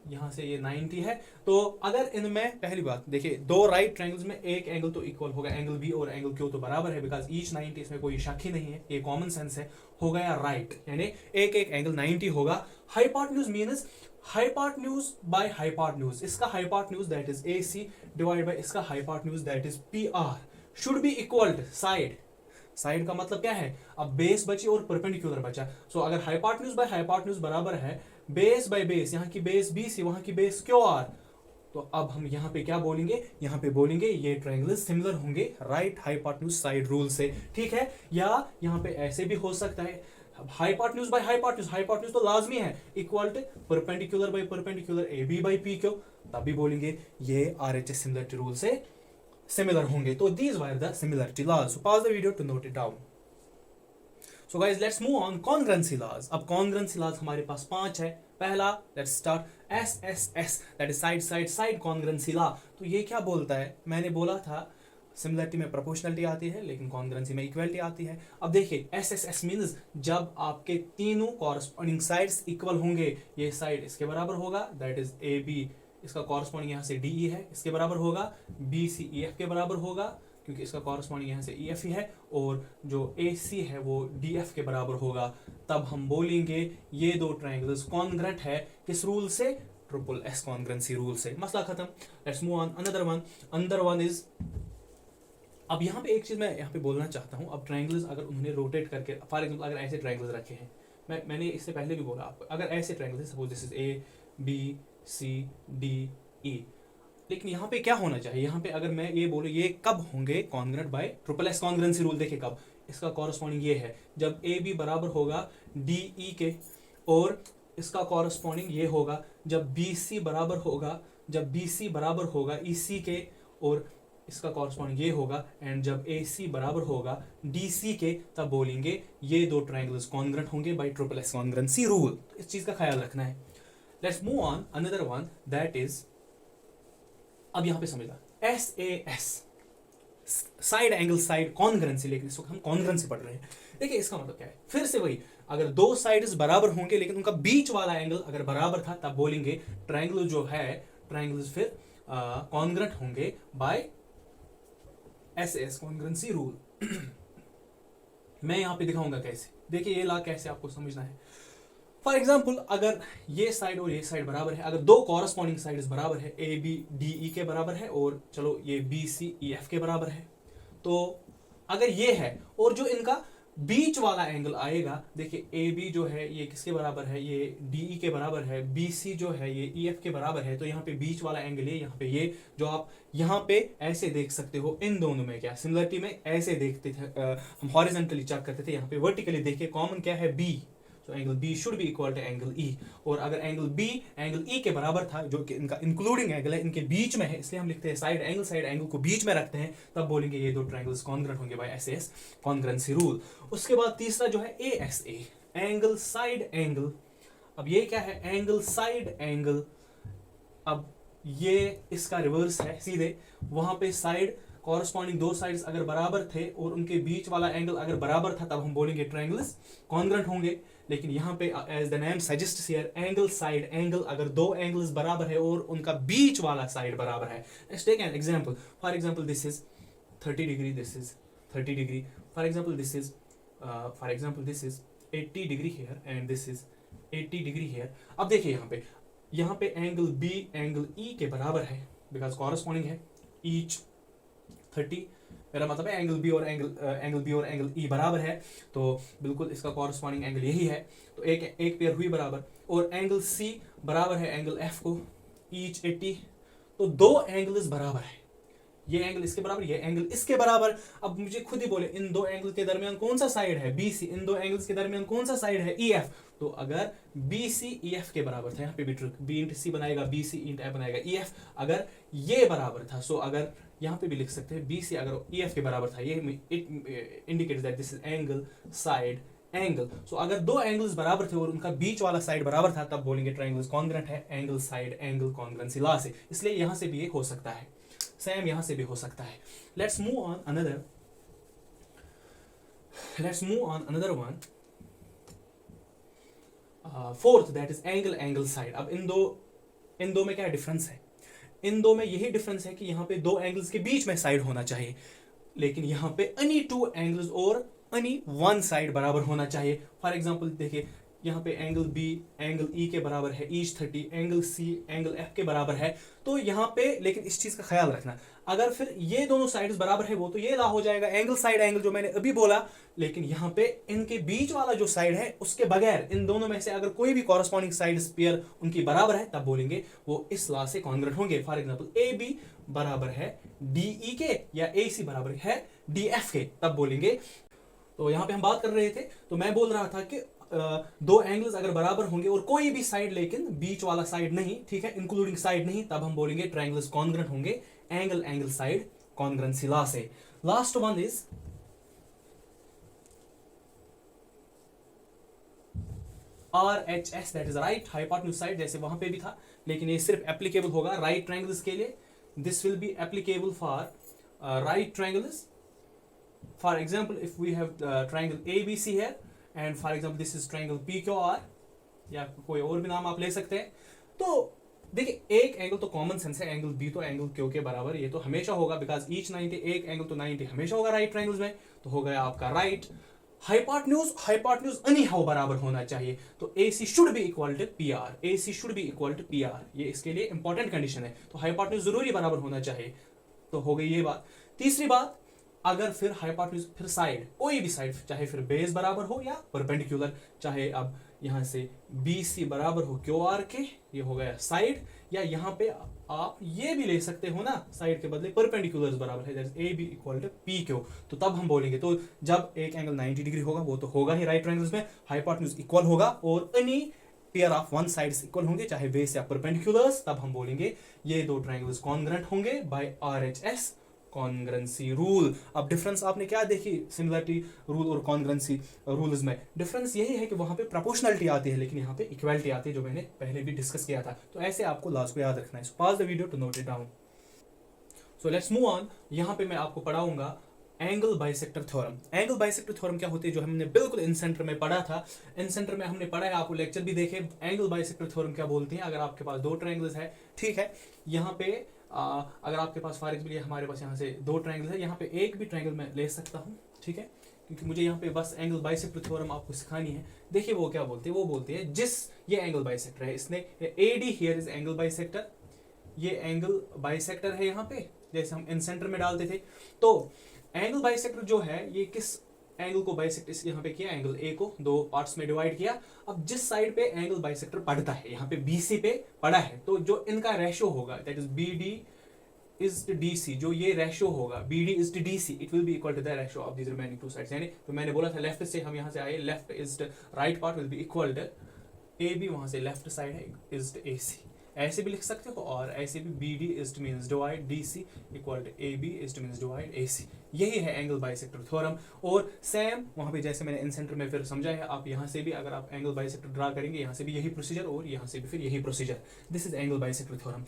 यहाँ से ये 90 है, तो अगर इनमें पहली बात देखिए दो राइट ट्रायंगल्स में एक एंगल तो इक्वल होगा, एंगल बी और एंगल क्यू तो बराबर है, बिकॉज ईच 90, इसमें कोई शक ही नहीं है, ये कॉमन सेंस है, हो गया राइट, यानी एक एंगल 90 होगा। Hypotenuse means hypotenuse by hypotenuse, इसका hypotenuse that is AC divide by इसका hypotenuse that is PR should be equal to side. Side का मतलब क्या है, अब बेस बची और परपेंडिकुलर बचा, सो अगर हाइपोटेन्यूज बाय हाइपोटेन्यूज बराबर है बेस बाय बेस, यहाँ की बेस BC वहां की बेस QR, तो अब हम यहाँ पे क्या बोलेंगे, यहाँ पे बोलेंगे ये ट्रायंगल सिमिलर होंगे राइट हाइपोटेन्यूज साइड रूल से, ठीक है। या यहाँ पे ऐसे भी हो सकता है हाइपोटेन्यूज बाय हाइपोटेन्यूज, हाइपोटेन्यूज तो लाजमी है, equal to perpendicular by perpendicular AB by PQ, तब भी बोलेंगे ये RHS सिमिलरिटी रूल से सिमिलर होंगे। तो these were the similarity laws. So pause the video to note it down. So guys, let's move on congruency laws. अब congruency laws हमारे पास 5 है। पहला let's start SSS, that is side congruency law. तो ये क्या बोलता है, मैंने बोला था सिमिलरिटी में प्रोपोर्शनलिटी आती है लेकिन कॉन्ग्रुएंसी में इक्वलिटी आती है। अब देखिए SSS मींस जब आपके तीनों कॉरस्पॉन्डिंग साइड्स इक्वल होंगे, ये साइड इसके बराबर होगा दैट इज AB, इसका कॉरस्पॉन्डिंग यहाँ से DE है, इसके बराबर होगा, BC EF के बराबर होगा क्योंकि इसका कॉरस्पॉन्डिंग यहाँ से EF ही है, और जो AC है वो DF के बराबर होगा, तब हम बोलेंगे ये दो ट्रायंगल्स कॉन्ग्रुएंट है, किस रूल से, ट्रिपल S कॉन्ग्रुएंसी रूल से। मसला खत्म। Let's move on another one is, अब यहाँ पे एक चीज मैं यहाँ पे बोलना चाहता हूँ, अब ट्रायंगल्स अगर उन्होंने रोटेट करके, फॉर एग्जांपल अगर ऐसे ट्रायंगल्स रखे हैं, मैंने इससे पहले भी बोला आपको, अगर ऐसे triangles suppose this is ABCDE, लेकिन यहाँ पे क्या होना चाहिए, यहाँ पे अगर मैं ये बोलूँ ये कब होंगे congruent bye triple S congruency rule, देखिए कब, इसका कॉरस्पॉन्डिंग ये है जब AB बराबर होगा DE के, और इसका कॉरस्पॉन्डिंग ये होगा जब BC बराबर होगा, जब BC बराबर होगा EC के, और इसका कॉरस्पॉन्डिंग ये होगा, एंड जब AC बराबर होगा DC के, तब बोलेंगे ये दो ट्रायंगल्स कॉन्ग्रुएंट होंगे bye triple S congruency rule. तो इस चीज का ख्याल रखना है। Let's move on another one that is, अब यहां पे समझना SAS side angle side congruency, लेकिन इस वक्त हम कॉन्ग्रुएंसी पढ़ रहे हैं। देखिए इसका मतलब क्या है, फिर से वही, अगर दो साइड्स बराबर होंगे लेकिन उनका बीच वाला एंगल अगर बराबर था, तब बोलेंगे ट्रायंगल जो है, ट्रायंगल्स फिर कॉन्ग्रुएंट होंगे बाय SS कॉन्ग्रुएंसी रूल। मैं यहां पे दिखाऊंगा कैसे, देखिए ये ला कैसे आपको समझना है। फॉर एग्जाम्पल अगर ये साइड और ये साइड बराबर है, अगर दो कॉरस्पॉन्डिंग साइड्स बराबर है, ABDE के बराबर है और चलो ये BCEF के बराबर है, तो अगर ये है और जो इनका बीच वाला एंगल आएगा, देखिए AB जो है ये किसके बराबर है, ये DE के बराबर है, BC जो है ये EF के बराबर है, तो यहाँ पे बीच वाला एंगल है, यहाँ पे ये जो आप यहाँ पे ऐसे देख सकते हो, इन दोनों में क्या सिमिलरिटी में ऐसे देखते थे, हम हॉरिजॉन्टली चेक करते थे, यहाँ पे वर्टिकली देखिए कॉमन क्या है B, तो angle B should be equal to angle E, और अगर एंगल B एंगल E के बराबर था, जो कि इनका इंक्लूडिंग एंगल है, इनके बीच में है, इसलिए हम लिखते हैं साइड एंगल को बीच में रखते हैं, तब बोलेंगे ये दो ट्रायंगल्स कॉन्ग्रुएंट होंगे बाय SS कॉन्ग्रुएंसी रूल। उसके बाद तीसरा जो है ASA एंगल साइड एंगल। अब ये क्या है, एंगल साइड एंगल, अब ये इसका रिवर्स है सीधे, वहां पे साइड कॉरस्पॉन्डिंग दो साइड्स अगर बराबर थे और उनके बीच वाला एंगल अगर बराबर था, तब हम बोलेंगे ट्रायंगल्स कॉन्ग्रुएंट होंगे। लेकिन यहाँ पे as the name suggests here angle side angle, अगर दो एंगल्स बराबर है और उनका बीच वाला साइड बराबर है। Let's take an example, for example this is 30 degree, this is 30 degree, for example this is 80 degree here and this is 80 degree here. अब देखिए यहाँ पे एंगल B एंगल E के बराबर है बिकॉज कॉरस्पॉन्डिंग है, ईच 30, मेरा मतलब है एंगल B और एंगल E बराबर है, तो बिल्कुल इसका कॉरस्पॉन्डिंग एंगल यही है, तो एक पेयर हुई बराबर, और एंगल C बराबर है एंगल F को, ईच 80, तो दो एंगल्स बराबर है, ये एंगल इसके बराबर, ये एंगल इसके बराबर। अब मुझे खुद ही बोले इन दो एंगल के दरमियान कौन सा साइड है, BC, इन दो एंगल्स के दरमियान कौन सा साइड है, EF, तो अगर BC EF के बराबर था, यहाँ पे भी ट्रिक, B इंटू C बनाएगा, BC इंटू F बनाएगा, EF अगर ये बराबर था, सो अगर यहाँ पे भी लिख सकते हैं BC अगर EF के बराबर था, ये it indicates that this is angle side angle. So अगर दो एंगल्स बराबर थे और उनका बीच वाला साइड बराबर था तब बोलेंगे ट्रायंगल कॉन्ग्रुएंट है angle side angle congruency law से। इसलिए यहां से भी ये हो सकता है, सेम यहां से भी हो सकता है। Let's move on another one, fourth, that is angle angle side. अब इन दो में क्या डिफरेंस है? इन दो में यही डिफरेंस है कि यहाँ पे दो एंगल्स के बीच में साइड होना चाहिए, लेकिन यहाँ पे एनी टू एंगल्स और एनी वन साइड बराबर होना चाहिए। फॉर एग्जांपल देखिए, यहाँ पे एंगल बी एंगल ई के बराबर है each 30, angle C angle F के बराबर है। तो यहाँ पे लेकिन इस चीज का ख्याल रखना, अगर फिर ये दोनों साइड्स बराबर है वो तो ये ला हो जाएगा एंगल साइड एंगल जो मैंने अभी बोला, लेकिन यहाँ पे इनके बीच वाला जो साइड है उसके बगैर इन दोनों में से अगर कोई भी कॉरेस्पॉन्डिंग साइड्स पेयर उनकी बराबर है तब बोलेंगे वो इस लॉ से कॉन्ग्रुएंट होंगे। फॉर एग्जांपल ए बी बराबर है डी ई के या ए सी बराबर है डी एफ के, तब बोलेंगे। तो यहाँ पे हम बात कर रहे थे, तो मैं बोल रहा था कि दो एंगल्स अगर बराबर होंगे और कोई भी साइड लेकिन बीच वाला साइड नहीं, ठीक है, इंक्लूडिंग साइड नहीं, तब हम बोलेंगे ट्रायंगल्स कॉन्ग्रुएंट होंगे angle angle side congruency law से। Last one is RHS, that is right hypotenuse side, जैसे वहां पे भी था, लेकिन ये सिर्फ एप्लीकेबल होगा राइट ट्रायंगल्स के लिए। This will be applicable for right triangles. For example, if we have triangle ABC here, and for example this is triangle PQR, या कोई और भी नाम आप ले सकते हैं। तो देखिए एक एंगल तो कॉमन सेंस है, एंगल बी तो एंगल क्यू के बराबर, ये तो हमेशा होगा, बिकॉज ईच 90, एक एंगल तो 90 हमेशा होगा राइट ट्रायंगल्स में, तो हो गया आपका राइट। हाइपोटेन्यूज एनी हाउ बराबर होना चाहिए, तो AC should be equal to PR, AC should be equal to PR, ये इसके लिए इंपॉर्टेंट कंडीशन है। तो हाइपोटेन्यूज जरूरी बराबर होना चाहिए, तो हो गई ये बात। तीसरी बात, अगर फिर हाइपोटेन्यूज फिर साइड, कोई भी साइड, चाहे फिर बेस बराबर हो या परपेंडिकुलर, चाहे अब यहां से BC बराबर हो QR के, ये हो गया साइड, या यहाँ पे आप ये भी ले सकते हो ना, साइड के बदले परपेंडिकुलर्स बराबर है, that is AB equal to PQ, तो तब हम बोलेंगे। तो जब एक एंगल 90 डिग्री होगा वो तो होगा ही राइट ट्रायंगल्स में, हाइपोटेन्यूज इक्वल होगा और any pair of one sides equal होंगे, चाहे बेस या परपेंडिकुलर्स, तब हम बोलेंगे ये दो ट्रायंगल्स कॉन्ग्रुएंट होंगे बाय RHS कॉन्ग्रुएंसी रूल। अब डिफरेंस आपने क्या देखी सिमिलरिटी रूल और कॉन्ग्रुएंसी रूल्स में? डिफरेंस यही है कि वहां पे प्रोपोर्शनलिटी आती है लेकिन यहाँ पे इक्वालिटी आती है, जो मैंने पहले भी डिस्कस किया था। तो ऐसे आपको लास्ट को याद रखना है। So pause the video to note it down. So let's move on. यहाँ पे मैं आपको पढ़ाऊंगा angle bisector theorem. Angle bisector theorem क्या होती है, जो हमने बिल्कुल इन सेंटर में पढ़ा था। इन सेंटर में हमने पढ़ा है, आपको लेक्चर भी देखे। एंगल बाइसेक्टर थ्योरम क्या बोलती है? अगर आपके पास दो ट्रायंगल्स है, ठीक है, यहाँ पे अगर आपके पास फॉर एग्जाम्पल हमारे पास यहाँ से दो ट्रायंगल है, यहाँ पे एक भी ट्रायंगल मैं ले सकता हूँ, ठीक है, क्योंकि मुझे यहाँ पे बस एंगल बाइसेक्टर थ्योरम आपको सिखानी है। देखिए वो क्या बोलते हैं, वो बोलते हैं जिस ये एंगल बाइसेक्टर है, इसने AD here is angle bisector, ये एंगल बाइसेक्टर है यहाँ पे, जैसे हम इन सेंटर में डालते थे। तो एंगल बाइसेक्टर जो है ये किस एंगल को बाइसेक्ट यहाँ पे किया, एंगल A को दो पार्ट्स में डिवाइड किया। अब जिस साइड पे एंगल बाइसेक्टर पड़ता है, यहाँ पे BC पे पड़ा है, तो जो इनका रेशियो होगा that is BD is to DC, जो ये रेशियो होगा BD is to DC, it will be equal to the ratio of these remaining two sides. यानी तो मैंने बोला था लेफ्ट से हम यहाँ से आए, left is right part will be equal to AB, वहां से लेफ्ट साइड है इज टू AC, ऐसे भी लिख सकते हो, और ऐसे भी BD is to means divide DC equal to AB is to means divide AC। यही है एंगल बाइसेक्टर थ्योरम। और सेम वहां पे जैसे मैंने इन सेंटर में फिर समझा है, आप यहाँ से भी अगर आप एंगल बाइसेक्टर ड्रा करेंगे, यहाँ से भी यही प्रोसीजर और यहाँ से भी फिर यही procedure. This is angle bisector theorem.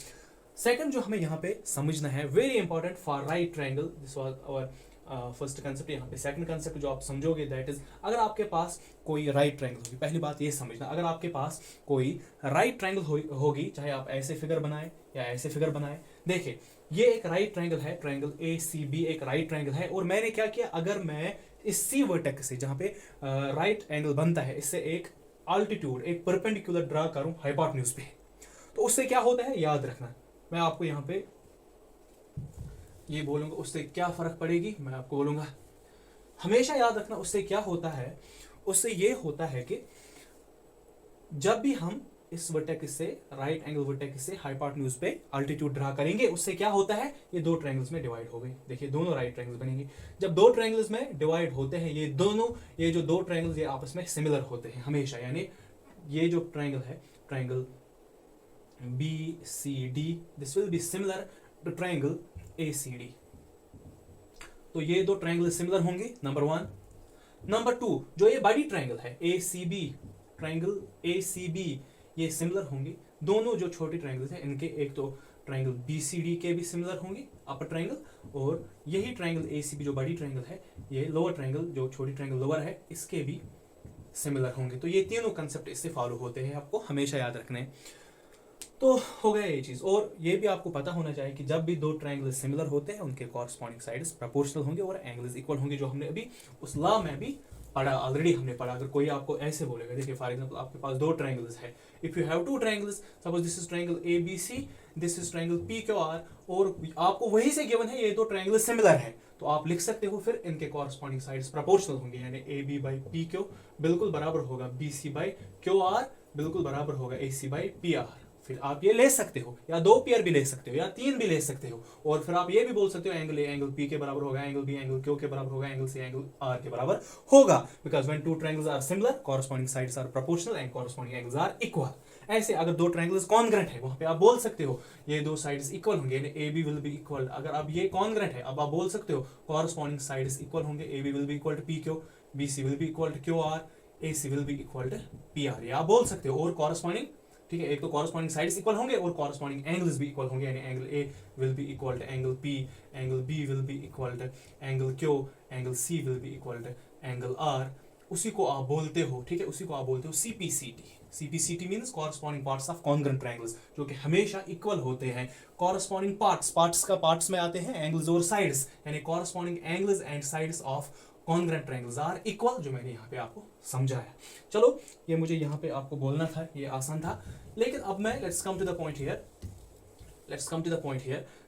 Second जो हमें यहाँ पे समझना है, very important for right triangle, this was our first concept. यहाँ पे सेकंड कंसेप्ट जो आप समझोगे दैट इज, अगर आपके पास कोई राइट ट्रायंगल होगी, पहली बात ये समझना, अगर आपके पास कोई राइट ट्रायंगल होगी, चाहे आप ऐसे फिगर बनाए या ऐसे फिगर बनाए। देखिए ये एक राइट ट्रायंगल है, ट्रायंगल ACB एक राइट ट्रायंगल है, और मैंने क्या किया, अगर मैं इस C वर्टेक्स से जहाँ पे राइट एंगल बनता है, इससे एक अल्टीट्यूड एक परपेंडिकुलर ड्रा करूं हाइपोटेन्यूज पे, तो उससे क्या होता है याद रखना। मैं आपको यहाँ पे ये बोलूंगा उससे क्या फर्क पड़ेगी, मैं आपको बोलूंगा हमेशा याद रखना। उससे क्या होता है, उससे ये होता है कि जब भी हम इस वर्टेक्स से राइट एंगल वर्टेक्स से हाइपोटेन्यूज पे अल्टीट्यूड ड्रा करेंगे, उससे क्या होता है, ये दो ट्रायंगल्स में डिवाइड हो गए। देखिए दोनों राइट ट्रायंगल्स बनेंगे। जब दो ट्रायंगल्स में डिवाइड होते हैं, ये दोनों, ये जो दो ट्रायंगल्स ये आपस में सिमिलर होते हैं हमेशा। यानी ये जो ट्रायंगल है, triangle BCD, this will be similar to triangle ACD। तो ये दो ट्रायंगल सिमिलर होंगे, नंबर वन। नंबर 2, जो ये बड़ी ट्रायंगल है ACB, ट्रायंगल ACB, ये सिमिलर होंगे। दोनों जो छोटी ट्रायंगल्स हैं इनके, एक तो ट्रायंगल BCD के भी सिमिलर होंगे अपर ट्रायंगल, और यही ट्रायंगल ACB जो बड़ी ट्रायंगल है, ये लोअर ट्रायंगल जो छोटी ट्रायंगल लोअर है, इसके भी सिमिलर होंगे। तो ये तीनों कंसेप्ट इससे फॉलो होते हैं, आपको हमेशा याद रखने हैं। तो हो गया ये चीज। और ये भी आपको पता होना चाहिए कि जब भी दो ट्रायंगल सिमिलर होते हैं उनके कॉरस्पॉन्डिंग साइड्स प्रोपोर्शनल होंगे और एंगल्स इक्वल होंगे, जो हमने अभी उस लॉ में भी पढ़ा, ऑलरेडी हमने पढ़ा। अगर कोई आपको ऐसे बोलेगा, देखिए फॉर एग्जांपल आपके पास दो ट्रायंगल्स है, if you have two triangles, suppose this is triangle ABC, this is triangle PQR, और आपको वही से गिवन है ये दो ट्रायंगल सिमिलर है, तो आप लिख सकते हो फिर इनके कॉरस्पॉन्डिंग साइड्स प्रोपोर्शनल होंगे, यानी AB by PQ बिल्कुल बराबर होगा BC by QR, बिल्कुल बराबर होगा AC by PR। फिर आप ये ले सकते हो, या दो पेयर भी ले सकते हो, या तीन भी ले सकते हो, और फिर आप ये भी बोल सकते हो एंगल A एंगल P के बराबर होगा, एंगल B एंगल Q के बराबर होगा, एंगल C एंगल R के बराबर होगा, because when two triangles are similar corresponding sides are proportional and corresponding angles are equal. ऐसे अगर दो ट्रायंगल्स कॉन्ग्रेंट है, वहां पे आप बोल सकते हो ये दो साइड्स इक्वल होंगे, यानी AB विल बी इक्वल। अगर अब ये कॉन्ग्रेंट है, अब आप बोल सकते हो कॉरस्पॉन्डिंग साइड्स इक्वल होंगे, AB will be equal to PQ, BC will be equal to QR, AC will be equal to PR, ये आप बोल सकते हो। और कॉरस्पॉन्डिंग, ठीक है, एक तो कॉरस्पॉन्डिंग साइड्स इक्वल होंगे और कॉरस्पॉन्डिंग एंगल्स भी इक्वल होंगे, यानी angle A will be equal to angle P, angle B will be equal to angle Q, angle C will be equal to angle R। उसी को आप बोलते हो, ठीक है, उसी को आप बोलते हो CPCT। CPCT means corresponding parts of congruent triangles, जो कि हमेशा इक्वल होते हैं। कॉरस्पॉन्डिंग पार्ट्स, पार्ट्स का पार्ट्स में आते हैं एंगल्स और साइड्स, यानी corresponding angles and sides of congruent triangles are equal, जो मैंने यहाँ पे आपको समझाया। चलो, ये मुझे यहाँ पे आपको बोलना था, ये आसान था। लेकिन अब मैं let's come to the point here,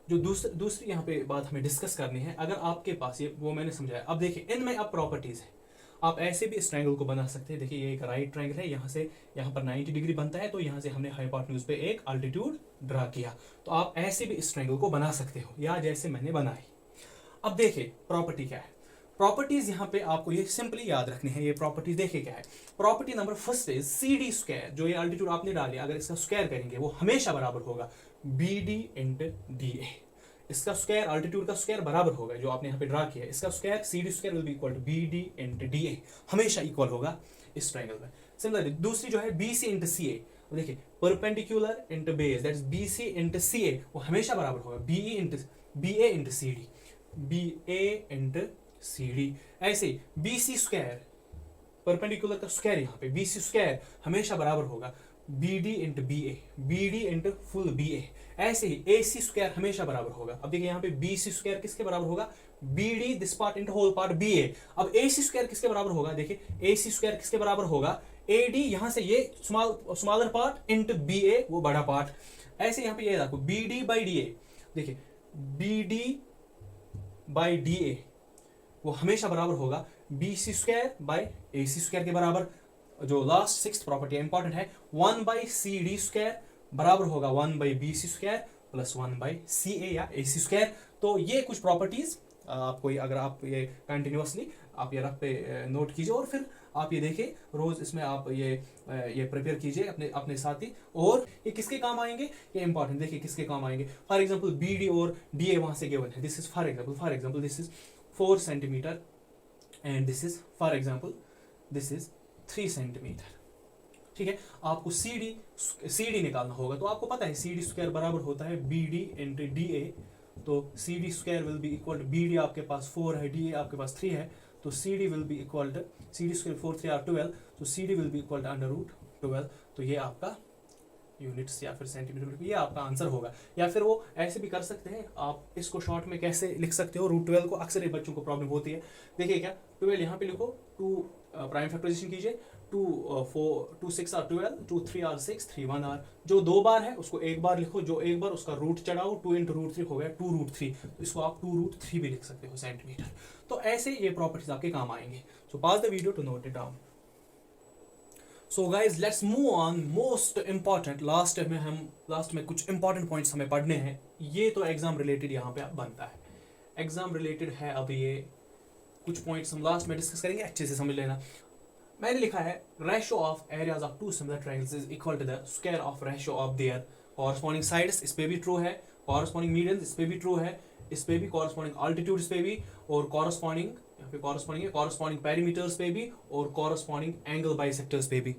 जो दूसरी यहाँ पे बात हमें डिस्कस करनी है। अगर आपके पास ये, वो मैंने समझाया, अब देखिए इनमें अब प्रॉपर्टीज है। आप ऐसे भी इस ट्रायंगल को बना सकते हैं। देखिए ये एक राइट ट्रायंगल है, यहाँ से यहाँ पर 90 डिग्री बनता है, तो यहाँ से हमने हाइपोटेन्यूज पे एक अल्टीट्यूड ड्रा किया। तो आप ऐसे भी इस ट्रायंगल को बना सकते हो, या जैसे मैंने बनाई। अब देखिए प्रॉपर्टी क्या है। प्रॉपर्टीज यहाँ पे आपको ये सिंपली याद रखनी है। ये प्रॉपर्टीज देखिए क्या है। Property number first is CD square, जो ये अल्टीट्यूड आपने डाली, अगर इसका स्क्वायर करेंगे वो हमेशा बराबर होगा BD इंटू DA। इसका स्क्वायर, अल्टीट्यूड का स्क्वायर बराबर होगा, जो आपने यहाँ पे ड्रा किया है, इसका square CD square will be equal to BD into DA, हमेशा इक्वल होगा इस ट्रायंगल में। सिमिलरली दूसरी जो है BC इंटू CA, देखिए perpendicular into base, that is BC into CA, वो हमेशा बराबर होगा BA into CD, BA into CD। ऐसे BC स्क्वायर, परपेंडिकुलर का स्क्वायर, यहाँ पे BC स्क्वायर हमेशा बराबर होगा BD into BA, BD into full BA। ऐसे ही AC स्क्वायर हमेशा बराबर होगा। अब देखिए यहाँ पे BC स्क्वायर किसके बराबर होगा, BD this part into whole part BA। अब AC स्क्वायर किसके बराबर होगा, देखिए AC स्क्वायर किसके बराबर होगा, AD, यहाँ से ये स्मॉलर पार्ट इंटू BA, वो बड़ा पार्ट। ऐसे यहाँ पे ये देखो BD बाई DA, देखिए BD बाई DA वो हमेशा बराबर होगा BC square by AC square के बराबर। जो लास्ट सिक्स्थ प्रॉपर्टी इंपॉर्टेंट है, 1 बाई CD स्क्वायर बराबर होगा 1 by BC square plus 1 by CA या AC स्क्वायर। तो ये कुछ प्रॉपर्टीज आपको, अगर आप ये कंटिन्यूअसली आप ये रख पे नोट कीजिए, और फिर आप ये देखिए रोज इसमें आप ये प्रिपेयर कीजिए अपने साथ ही। और ये किसके काम आएंगे, ये इंपॉर्टेंट, देखिए किसके काम आएंगे। फॉर एग्जांपल BD और DA वहां से गिवन है, this is for example this is 4 centimetre and this is for example this is 3 centimetre. ठीक है, आपको CD निकालना होगा। तो आपको पता है CD स्क्वायर बराबर होता है BD इंटू DA, तो CD square will be equal to BD आपके पास 4 है, DA आपके पास 3 है, तो CD will be equal to CD square 4 3 are 12, तो CD will be equal to under root 12। तो ये आपका यूनिट्स या फिर सेंटीमीटर, ये आपका आंसर होगा। या फिर वो ऐसे भी कर सकते हैं, आप इसको शॉर्ट में कैसे लिख सकते हो, रूट 12 को अक्सर ये बच्चों को प्रॉब्लम होती है। देखिए क्या 12 यहाँ पे लिखो, 2 प्राइम फैक्टराइजेशन कीजिए, 2 4 2 6 आर 12, 2 3 आर 6, 3 1 आर। जो 2 बार है उसको एक बार लिखो, जो एक बार उसका रूट चढ़ाओ, 2 इंटू रूट 3 हो गया 2 रूट 3, तो इसको आप 2 रूट 3 भी लिख सकते हो सेंटीमीटर। तो ऐसे ये प्रॉपर्टीज आपके काम आएंगे। So pause the video to note it down. So guys let's move on most important, last में कुछ इंपॉर्टेंट पॉइंट्स हमें पढ़ने हैं। ये तो एग्जाम रिलेटेड यहाँ पे बनता है, एग्जाम रिलेटेड है। अब ये कुछ पॉइंट्स हम लास्ट में डिस्कस करेंगे, अच्छे से समझ लेना। मैंने लिखा है ratio of areas of two similar triangles is equal to the square of ratio of their corresponding sides, इस पे भी ट्रू है, कॉरस्पॉन्डिंग मीडियंस इस पे भी ट्रू है, इस पे भी कॉरस्पॉन्डिंग अल्टीट्यूड इस पे भी, और कॉरस्पॉन्डिंग यहाँ पे कॉरस्पॉन्डिंग है, कॉरस्पॉन्डिंग पेरीमीटर्स पे भी और कॉरस्पॉन्डिंग एंगल बाइसेक्टर्स पे भी।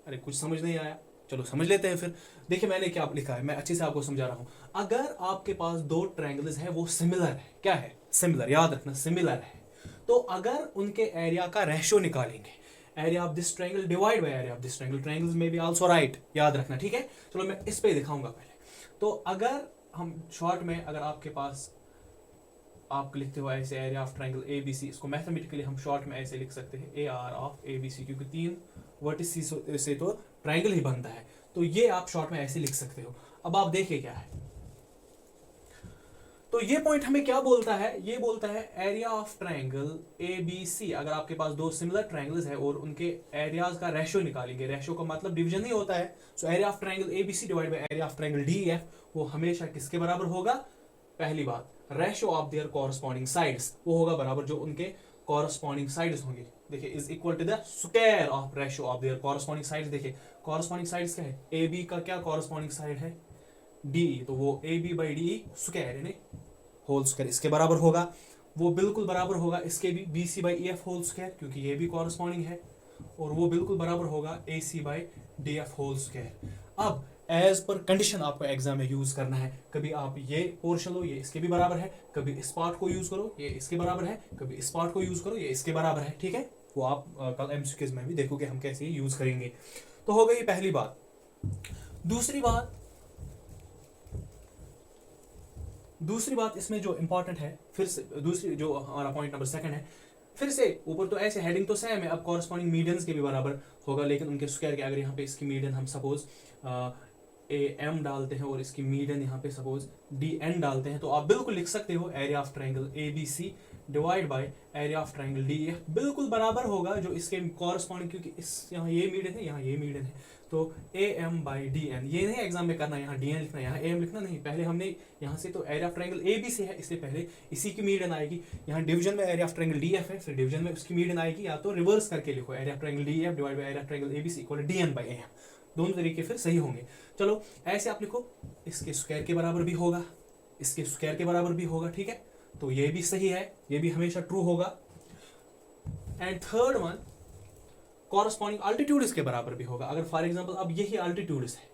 अरे कुछ समझ नहीं आया, चलो समझ लेते हैं फिर। देखिए मैंने क्या लिखा है, मैं अच्छे से आपको समझा रहा हूँ। अगर आपके पास दो ट्रायंगल्स है वो सिमिलर है, क्या है, सिमिलर, याद रखना सिमिलर है, तो अगर उनके एरिया का रेशियो निकालेंगे, area of this triangle divide by area of this triangle, triangles में भी आल्सो राइट, याद रखना, ठीक है। चलो मैं इस पे दिखाऊंगा पहले। तो अगर हम शॉर्ट में, अगर आपके पास आप लिखते हो ऐसे area of triangle A B C, इसको मैथमेटिकली हम शॉर्ट में ऐसे लिख सकते हैं A R of A B C, क्योंकि 3 वर्टिसेस से तो ट्रायंगल ही बनता है, तो ये आप शॉर्ट में ऐसे लिख सकते हो। अब आप देखिए क्या है, तो ये पॉइंट हमें क्या बोलता है, ये बोलता है area of triangle A B C, अगर आपके पास दो सिमिलर ट्रायंगल्स है और उनके एरियाज का रेशियो निकालेंगे, रेशियो का मतलब डिवीजन ही होता है, so area of triangle A B C divide by area of triangle D F, वो हमेशा किसके बराबर होगा, पहली बात ratio of their corresponding sides, वो होगा बराबर जो उनके कॉरस्पॉन्डिंग साइड्स होंगे, देखिए is equal to the square of ratio of their corresponding sides. देखिए कॉरस्पॉन्डिंग साइड्स क्या है, ए बी का क्या कॉरस्पॉन्डिंग साइड है, डी, तो वो A B by D square यानी होल स्क्वायर इसके बराबर होगा, वो बिल्कुल बराबर होगा इसके भी B C by E F whole square, क्योंकि ये भी कॉरस्पॉन्डिंग है, और वो बिल्कुल बराबर होगा A C by D F whole square. अब एज पर कंडीशन आपको एग्जाम में यूज करना है, कभी आप ये पोर्शन लो, ये इसके भी बराबर है, कभी इस पार्ट को यूज करो, ये इसके बराबर है, कभी इस पार्ट को यूज करो, ये इसके बराबर है, ठीक है। वो आप कल एमसीक्यूज में भी देखोगे हम कैसे यूज करेंगे। तो हो गई पहली बात। दूसरी बात इसमें जो इंपॉर्टेंट है, फिर से दूसरी जो हमारा पॉइंट नंबर सेकंड है, फिर से ऊपर तो ऐसे हेडिंग तो सेम है, अब कॉरस्पॉन्डिंग मीडियंस के भी बराबर होगा, लेकिन उनके स्क्वायर के, अगर यहाँ पे इसकी मीडियन हम सपोज ए एम डालते हैं और इसकी मीडियन यहाँ पे सपोज डी एन डालते हैं, तो आप बिल्कुल लिख सकते हो area of triangle A B C divide by area of triangle D F, बिल्कुल बराबर होगा जो इसके कॉरस्पॉन्डिंग, क्योंकि इस यहाँ ये मीडियन है, यहाँ ये मीडियन है, तो A M by D N, ये नहीं एग्जाम में करना, यहाँ डी एन लिखना, यहाँ ए एम लिखना नहीं, पहले हमने यहाँ से तो area of triangle A B C है, इससे पहले इसी की मीडियन आएगी, यहाँ डिवीजन में area of triangle D F है, फिर डिवीजन में उसकी मीडियन आएगी, या तो रिवर्स करके लिखो area of triangle D F divide by area of triangle A B C equal D N by A M, दोनों तरीके फिर सही होंगे। चलो ऐसे आप लिखो, इसके स्क्वायर के बराबर भी होगा, इसके स्क्वायर के बराबर भी होगा, ठीक है, तो ये भी सही है, ये भी हमेशा ट्रू होगा। And third one, corresponding altitude इसके बराबर भी होगा, अगर फॉर एग्जांपल अब यही अल्टीट्यूड्स है,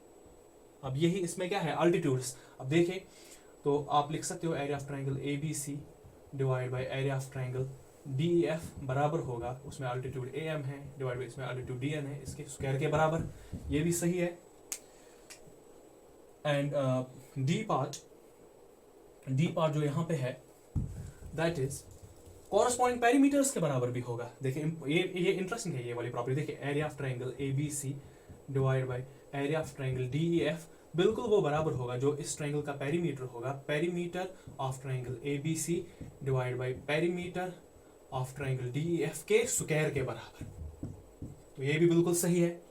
अब यही इसमें क्या है अल्टीट्यूड्स, अब देखिए तो आप लिख सकते हो area of triangle A B C divide by area of triangle D F बराबर होगा, उसमें अल्टीट्यूड ए एम है डिवाइड बाय इसमें अल्टीट्यूड डी एन है, इसके स्क्वायर के बराबर, ये भी सही है। एंड डी पार्ट जो यहाँ पे है दैट इज कॉरस्पॉन्डिंग पेरीमीटर्स के बराबर भी होगा। देखिए ये इंटरेस्टिंग है ये वाली प्रॉपर्टी, देखिए area of triangle A B C divide by area of triangle D E F, बिल्कुल वो बराबर होगा जो इस ट्रायंगल का पेरीमीटर होगा, perimeter of triangle A B C divide by perimeter of triangle D E F के स्क्वायर के बराबर, तो ये भी बिल्कुल सही है।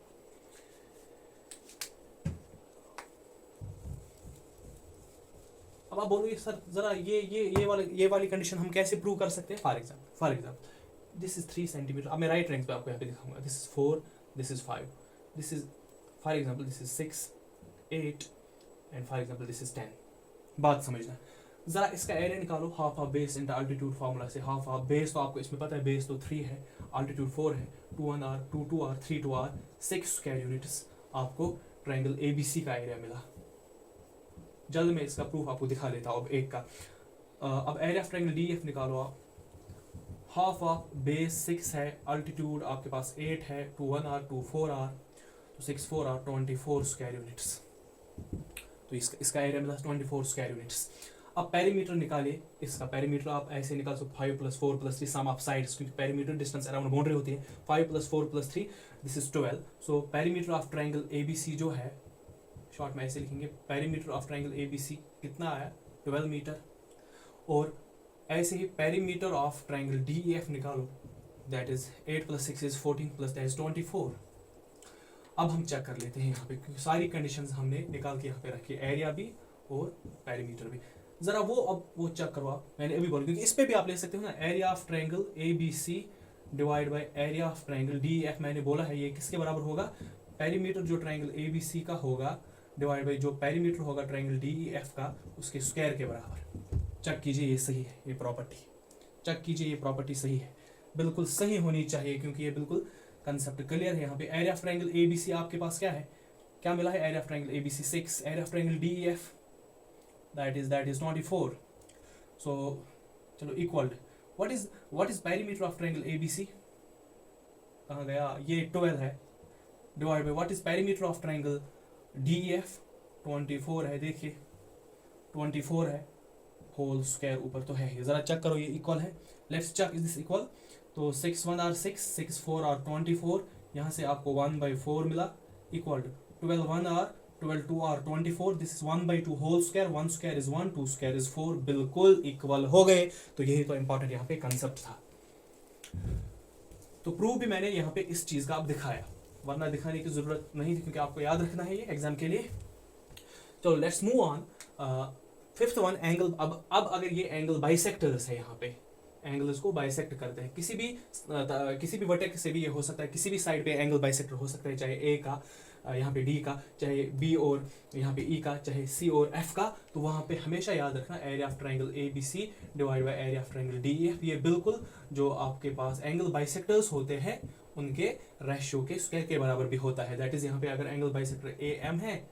अब आप बोलोगे सर जरा ये वाली कंडीशन हम कैसे प्रूव कर सकते हैं, for example this is 3 centimetre, अब मैं राइट रैंक पे आपको यहाँ पे दिखाऊंगा, this is 4, this is 5, this is for example this is 6, 8 and for example this is 10। बात समझना, जरा इसका एरिया निकालो, half of base into altitude formula से, हाफ ऑफ बेस तो आपको इसमें पता है, बेस तो 3 है, अल्टीट्यूड 4 है, 2 1 r 2 2 r 3 2 r 6 square units आपको ट्रायंगल एबीसी का एरिया मिला। जल्द में इसका प्रूफ आपको दिखा देता हूँ अब एक का। अब area of triangle D F निकालो आप, हाफ ऑफ बेस 6 है, अल्टीट्यूड आपके पास 8 है, 2 1 r 2 4 r, तो 6 4 r 24 स्क्वायर यूनिट्स, तो इसका एरिया मिला 24 स्क्वायर यूनिट्स। अब पेरीमीटर निकालिए, इसका पेरीमीटर आप ऐसे निकाल सकते 5 + 4 + 3 सम ऑफ साइड्स, क्योंकि पेरीमीटर डिस्टेंस अराउंड बाउंड्री होती है, 5 + 4 + 3 this is 12, so perimeter of triangle ABC जो है, शॉर्ट में ऐसे लिखेंगे, पेरीमीटर ऑफ ट्रायंगल एबीसी कितना आया 12 मीटर, और ऐसे ही पेरीमीटर ऑफ ट्रायंगल डीईएफ निकालो, that is 8 + 6 is 14 + that is 24। अब हम चेक कर लेते हैं यहाँ पे, क्योंकि सारी कंडीशंस हमने निकाल के यहाँ पे रखी, एरिया भी और पेरीमीटर भी, जरा वो चेक करवा, मैंने अभी बोला, क्योंकि इस पे भी आप ले सकते हो ना, area of triangle ABC divide by area of triangle DEF, मैंने बोला है ये किसके बराबर होगा, पेरीमीटर जो ट्रायंगल एबीसी का होगा डिवाइड बाय जो पेरीमीटर होगा ट्रायंगल डीईएफ का, उसके स्क्वायर के बराबर। चेक कीजिए ये सही है, ये प्रॉपर्टी चेक कीजिए, ये प्रॉपर्टी सही है। बिल्कुल सही होनी चाहिए, क्योंकि ये बिल्कुल कंसेप्ट क्लियर है। यहाँ पे एरिया ऑफ ट्रायंगल एबीसी आपके पास क्या है, क्या मिला है, area of triangle ABC 6, area of triangle DEF that is 24। सो चलो equal what is perimeter of triangle ABC, कहाँ गया, ये 12 है, divide by what is perimeter of triangle DEF 24 है, देखिए 24 है, होल स्क्वायर ऊपर तो है, जरा चेक करो ये इक्वल है, let's check is this equal. तो 6 1 आर 6, 6 4 आर 24, यहाँ से आपको 1/4 मिला, equal to 12 1 are 12 2 are 24, this is 1/2 whole square, 1 square is 1, 2 square is 4, बिल्कुल इक्वल हो गए। तो यही तो इंपॉर्टेंट यहाँ पे कंसेप्ट था। तो प्रूफ भी मैंने यहाँ पे इस चीज का अब दिखाया, वरना दिखाने की जरूरत नहीं थी, क्योंकि आपको याद रखना है ये एग्जाम के लिए। तो let's move on. Fifth one, angle. अब अगर ये एंगल बाइसेक्टर्स है, यहाँ पे एंगल्स को बाइसेक्ट करते हैं, किसी भी वर्टेक्स से भी ये हो सकता है, किसी भी साइड पे एंगल बाइसेक्टर हो सकता है, चाहे ए का यहाँ पे डी का, चाहे बी और यहाँ पे ई का, चाहे सी और एफ का। तो वहाँ पे हमेशा याद रखना area of triangle A B C divide by area of triangle D E F. ये बिल्कुल जो आपके पास एंगल बाइसेक्टर्स होते हैं उनके रेशियो के स्क्वायर के बराबर भी होता है। दैट इज यहाँ पे अगर एंगल बाइसेक्टर ए एम है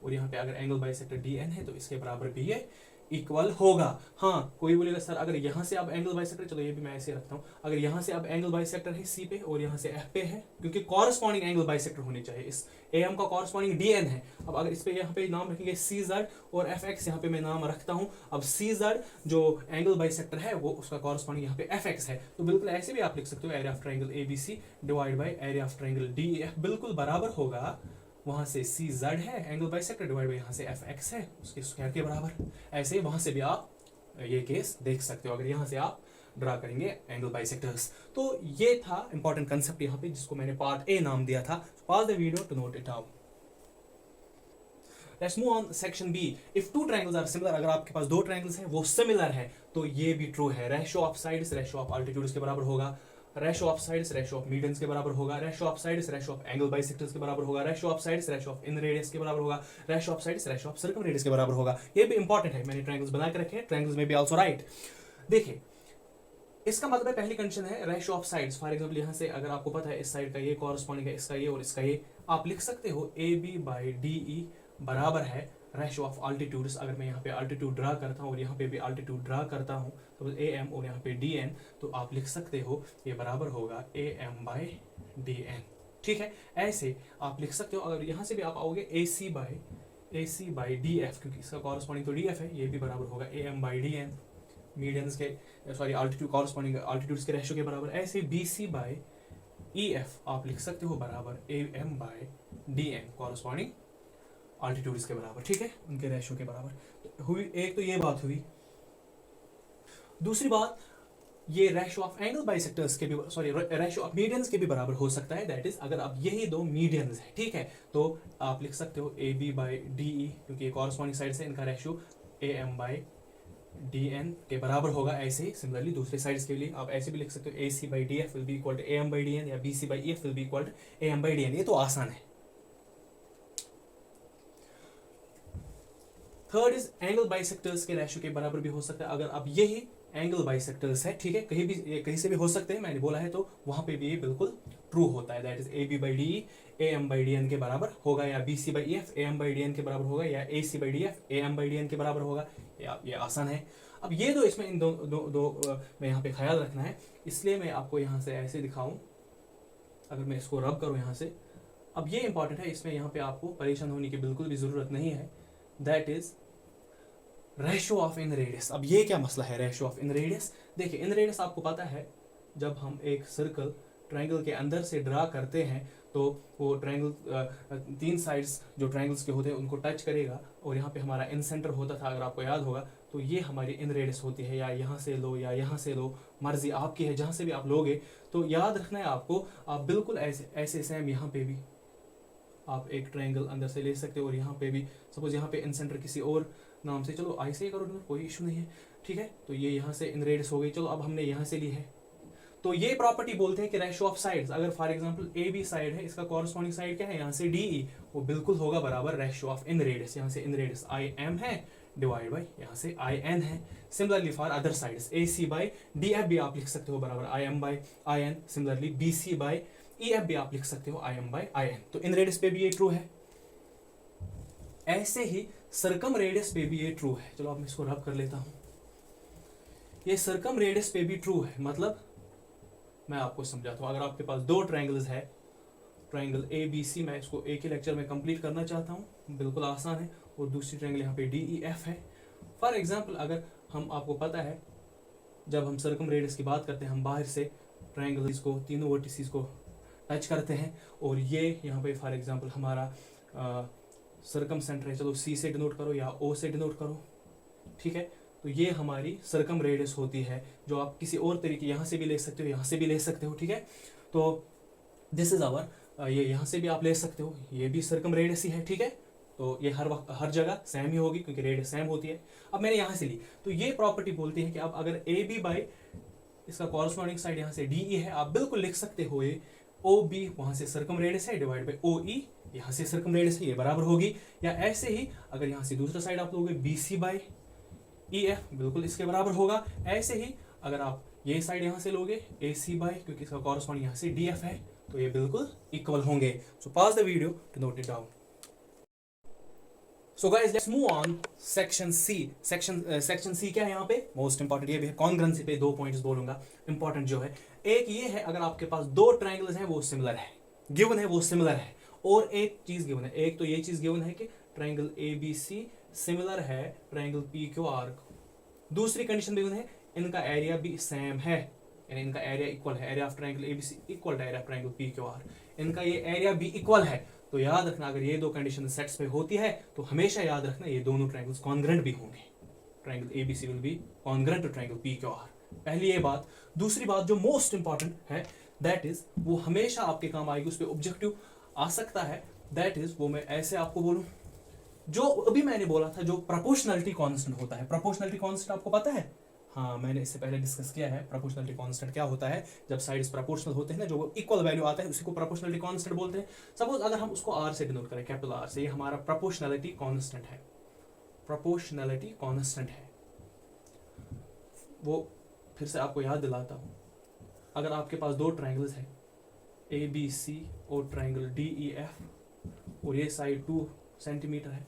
और यहाँ पे अगर एंगल बाइसेक्टर डी एन है तो इसके बराबर भी ये इक्वल होगा। हाँ, कोई बोलेगा सर अगर यहाँ से आप एंगल बाइसेक्टर, चलो ये भी मैं ऐसे रखता हूँ, अगर यहाँ से आप एंगल बाइसेक्टर है सी पे और यहाँ से एफ पे है, क्योंकि कॉरस्पॉन्डिंग एंगल बाइसेक्टर होने चाहिए, इस ए एम का कॉरस्पॉन्डिंग डी एन है। अब अगर इस पे यहाँ पे नाम रखेंगे सी जेड और एफ एक्स, यहाँ पे मैं नाम रखता हूँ। अब सी जेड जो एंगल बाइसेक्टर है वो उसका कॉरस्पॉन्डिंग यहाँ पे एफ एक्स है, तो बिल्कुल ऐसे भी आप लिख सकते हो area of triangle A B C divide by area of triangle D F, बिल्कुल बराबर होगा, वहां से सी जेड है एंगल बाइसेक्टर डिवाइड बाई यहाँ से एफ एक्स है उसके स्क्वायर के बराबर। ऐसे वहां से भी आप ये केस देख सकते हो, अगर यहाँ से आप ड्रा करेंगे एंगल बाइसेक्टर्स। तो ये था इंपॉर्टेंट कंसेप्ट यहाँ पे, जिसको मैंने पार्ट ए नाम दिया था। Pause the video to note it down. Let's move on section B. If two triangles are similar, अगर आपके पास दो ट्रायंगल्स हैं वो सिमिलर है तो ये भी ट्रू है। Ratio of sides ratio of altitudes के बराबर होगा, ratio of sides ratio of medians के बराबर होगा, ratio of sides ratio of angle bisectors के बराबर होगा, ratio of sides ratio of in radius के बराबर होगा, ratio of sides ratio of circum radius के बराबर होगा। ये भी इंपॉर्टेंट है, मैंने ट्रायंगल्स बना के रखे हैं, ट्रायंगल्स में भी आल्सो राइट। देखिए इसका मतलब है, पहली कंडीशन है ratio of sides. For example यहाँ से अगर आपको पता है इस साइड का ये कॉरस्पॉन्डिंग है इसका ये और इसका ये, आप लिख सकते हो A B by D E बराबर है रेशियो ऑफ अल्टीट्यूड्स। अगर मैं यहाँ पे अल्टीट्यूड ड्रा करता हूँ और यहाँ पे भी अल्टीट्यूड ड्रा करता हूँ तो ए एम और यहाँ पे डी एन, तो आप लिख सकते हो ये बराबर होगा A M by D N. ठीक है, ऐसे आप लिख सकते हो। अगर यहाँ से भी आप आओगे ए सी बाई डी एफ, क्योंकि इसका कॉरस्पॉन्डिंग तो डी एफ है, ये भी बराबर होगा A M by D N, medians के सॉरी अल्टीट्यूड कॉरस्पॉन्डिंग अल्टीट्यूड्स के रेशियो के बराबर। ऐसे B C by E F आप लिख सकते हो बराबर A M by D N, corresponding altitudes के बराबर। ठीक है, उनके रेशियो के बराबर हुई। एक तो ये बात हुई। दूसरी बात, ये रेशियो ऑफ एंगल बाइसेक्टर्स के भी सॉरी रेशियो ऑफ मीडियंस के भी बराबर हो सकता है। दैट इज अगर अब यही दो मीडियंस है, ठीक है, तो आप लिख सकते हो A B by D E, क्योंकि कॉरस्पॉन्डिंग साइड से इनका ratio A M by D N के बराबर होगा। ऐसे ही सिमिलरली दूसरे साइड्स के लिए आप ऐसे भी लिख सकते हो A C by D F will be equal to A M by D N, या B C by E F will be equal to A M by D N. ये तो आसान है। थर्ड इज एंगल बाइसेक्टर्स के ratio के बराबर भी हो सकता है। अगर अब यही एंगल बाइसेक्टर्स है, ठीक है, कहीं से भी हो सकते हैं, मैंने बोला है, तो वहां पे भी ये बिल्कुल ट्रू होता है। That is A B by D A M by D N के बराबर होगा, या B C by E F A M by D N के बराबर होगा, या A C by D F A M by D N के बराबर होगा। ये आसान है। अब ये दो इसमें इन दो में यहाँ पे ख्याल रखना है, इसलिए मैं आपको यहाँ से ऐसे दिखाऊं। अगर मैं इसको रब करूं यहाँ से, अब ये इंपॉर्टेंट है, इसमें यहाँ पे आपको परेशान होने की बिल्कुल भी जरूरत नहीं है। That is ratio of in radius. अब ये क्या मसला है रेशियो ऑफ इन रेडियस? देखिए इन रेडियस आपको पता है, जब हम एक सर्कल ट्रायंगल के अंदर से ड्रा करते हैं तो वो ट्रायंगल तीन साइड्स जो ट्रायंगल्स के होते हैं उनको टच करेगा, और यहाँ पे हमारा इन सेंटर होता था, अगर आपको याद होगा, तो ये हमारी इन रेडियस होती है। या यहाँ से लो या यहाँ से लो, मर्जी आपकी है, जहाँ से भी आप लोगे। तो याद रखना है आपको, आप बिल्कुल ऐसे सेम यहाँ पे भी आप एक ट्रायंगल अंदर से ले सकते हो, और यहाँ पे भी सपोज यहाँ पे इन सेंटर किसी और नाम से, चलो ऐसे ही करो, कोई इशू नहीं है, ठीक है। तो ये यहाँ से इन रेडियस हो गई, चलो अब हमने यहाँ से ली है, तो ये प्रॉपर्टी बोलते हैं कि रेशियो ऑफ साइड्स, अगर for example A B side है, इसका कॉरस्पॉन्डिंग साइड क्या है यहाँ से डी ई, वो बिल्कुल होगा बराबर रेशियो ऑफ इन रेडियस, यहाँ से इन रेडियस आई एम है डिवाइड बाई यहाँ से आई एन है। Similarly for other sides A C by D F भी आप लिख सकते हो बराबर I M by I N. Similarly B C by E F भी आप लिख सकते हो I M by I N. तो इन रेडियस पे भी ये ट्रू है, ऐसे ही सर्कम रेडियस पे भी ये ट्रू है। चलो अब मैं इसको रब कर लेता हूं। ये सर्कम रेडियस पे भी ट्रू है, मतलब मैं आपको समझाता हूं। अगर आपके पास दो ट्रायंगल्स है, ट्रायंगल ए बी सी, मैं इसको एक ही लेक्चर में कंप्लीट करना चाहता हूं, बिल्कुल आसान है, और दूसरी ट्रायंगल यहाँ पे डी ई एफ है। फॉर एग्जाम्पल अगर हम, आपको पता है जब हम सर्कम रेडियस की बात करते हैं, हम बाहर से ट्रायंगल्स को, तीनों वर्टिसेस को टच करते हैं, और ये यहाँ पे फॉर एग्जाम्पल हमारा सर्कम सेंटर है, चलो सी से डिनोट करो या ओ से डिनोट करो, ठीक है। तो ये हमारी सर्कम रेडियस होती है, जो आप किसी और तरीके, यहाँ से भी ले सकते हो, यहाँ से भी ले सकते हो, ठीक है। तो दिस इज आवर, ये यहाँ से भी आप ले सकते हो, ये भी सर्कम रेडियस ही है, ठीक है। तो ये हर वक्त हर जगह सेम ही होगी क्योंकि रेडियस सेम होती है। अब मैंने यहाँ से ली, तो ये प्रॉपर्टी बोलती है कि अब अगर ए बी बाई इसका कॉरस्पॉन्डिंग साइड यहाँ से डी ई है, आप बिल्कुल लिख सकते हो ये ओ बी वहां से सर्कम रेडियस है डिवाइड बाई ओ ई, यहाँ से सर्कम रेडियस है, ये बराबर होगी। या ऐसे ही अगर यहाँ से दूसरा साइड आप लोगे B C by E F, बिल्कुल इसके बराबर होगा। ऐसे ही अगर आप ये साइड यहाँ से लोगे ए सी बाई, क्योंकि इसका कॉरस्पॉन्ड यहाँ से डी एफ है, तो ये बिल्कुल इक्वल होंगे। So pause the video to note it down. So guys let's move on section C. Section C क्या है यहाँ पे, मोस्ट इंपॉर्टेंट ये भी है। कॉन्ग्रुएंसी पे 2 पॉइंट्स बोलूंगा इंपॉर्टेंट जो है। एक ये है, अगर आपके पास दो ट्रायंगल्स हैं वो सिमिलर है, गिवन है वो सिमिलर है, और एक चीज गिवन है, एक तो ये चीज गिवन है कि triangle A B C similar है ट्रायंगल पी क्यू आर। दूसरी कंडीशन गिवन है, इनका एरिया भी सेम है, यानी इनका एरिया इक्वल है, area of triangle A B C equal to area of triangle P Q R, इनका ये एरिया भी इक्वल है। तो याद रखना, अगर ये दो कंडीशन सेट्स पे होती है तो हमेशा याद रखना ये दोनों ट्रायंगल्स कॉन्ग्रुएंट भी होंगे। Triangle A B C will be congruent to triangle P Q R. पहली ये बात। दूसरी बात जो मोस्ट इंपॉर्टेंट है, दैट इज, वो हमेशा आपके काम आएगी, उस पर ऑब्जेक्टिव आ सकता है, दैट इज, वो मैं ऐसे आपको बोलूं, जो अभी मैंने बोला था, जो प्रोपोर्शनलिटी कांस्टेंट होता है। प्रोपोर्शनलिटी कांस्टेंट आपको पता है, हाँ मैंने इससे पहले डिस्कस किया है। प्रोपोर्शनलिटी कांस्टेंट क्या होता है, जब साइड्स प्रोपोर्शनल होते हैं ना, जो इक्वल वैल्यू आता है उसी को प्रोपोर्शनलिटी कांस्टेंट बोलते हैं। सपोज अगर हम उसको आर से डिनोट करें, कैपिटल आर से, ये हमारा प्रोपोर्शनलिटी कांस्टेंट है, प्रोपोर्शनलिटी कांस्टेंट है। वो फिर से आपको याद दिलाता हूं, अगर आपके पास दो ट्रायंगल्स है ए बी सी और ट्रायंगल डी ई एफ, और ये साइड 2 सेंटीमीटर है,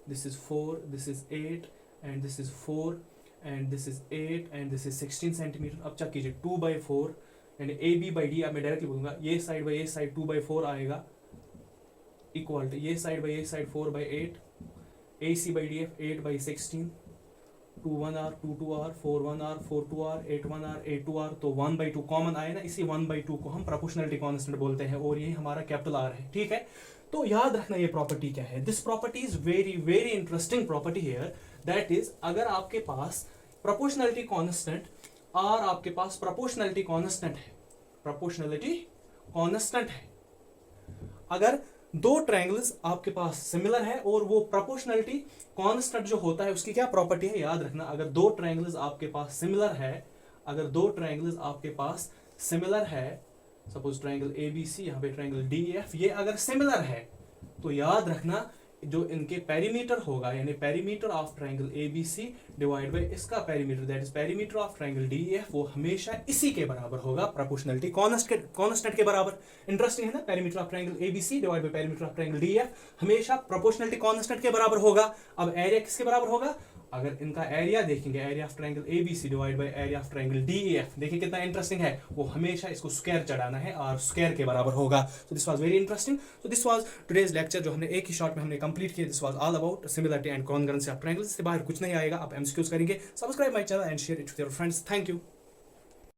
this is 4, this is 8 and this is 4 and this is 8 and this is 16 centimetre. अब चेक कीजिए 2/4 and A B by D, अब मैं डायरेक्टली बोलूंगा ये साइड बाई ये साइड 2/4 आएगा, इक्वल टू ये साइड बाई ये side 4/8, A C by D F 8/16, 2 1r 2 r 4 1r 4 2r 8 1r 8 2r, तो 1/2 कॉमन आए ना, इसी 1/2 को हम प्रोपोर्शनलिटी कांस्टेंट बोलते हैं, और ये हमारा कैपिटल आर है, ठीक है। तो याद रखना ये प्रॉपर्टी क्या है। This property is very very interesting property here, that is, अगर आपके पास प्रोपोर्शनलिटी कांस्टेंट आर, आपके पास प्रोपोर्शनलिटी कांस्टेंट है, प्रोपोर्शनलिटी कांस्टेंट है, अगर दो ट्रायंगल्स आपके पास सिमिलर है, और वो प्रोपोर्शनलिटी कांस्टेंट जो होता है उसकी क्या प्रॉपर्टी है, याद रखना, अगर दो ट्रायंगल्स आपके पास सिमिलर है, अगर दो ट्रायंगल्स आपके पास सिमिलर है, suppose triangle A B C, यहाँ पे ट्रायंगल डी एफ, ये अगर सिमिलर है, तो याद रखना जो इनके पेरीमीटर होगा, यानी perimeter of triangle A B C divide by इसका perimeter, that is perimeter of triangle D F, वो हमेशा इसी के बराबर होगा, प्रोपोर्शनलिटी कांस्टेंट के बराबर। इंटरेस्टिंग है ना, perimeter of triangle A B C divide by perimeter of triangle D F हमेशा प्रोपोर्शनलिटी कांस्टेंट के बराबर होगा। अब एरिया किसके बराबर होगा, अगर इनका एरिया देखेंगे, area of triangle A B C divide by area of triangle D E F, देखिए कितना इंटरेस्टिंग है, वो हमेशा इसको स्क्वायर चढ़ाना है और स्क्वायर के बराबर होगा। So this was very interesting. So this was today's lecture, जो हमने एक ही शॉट में हमने कंप्लीट किया। This was all about similarity and congruency of triangles. इससे बाहर कुछ नहीं आएगा, आप एमसीक्यूज करेंगे। Subscribe my channel and share it with your friends. Thank you.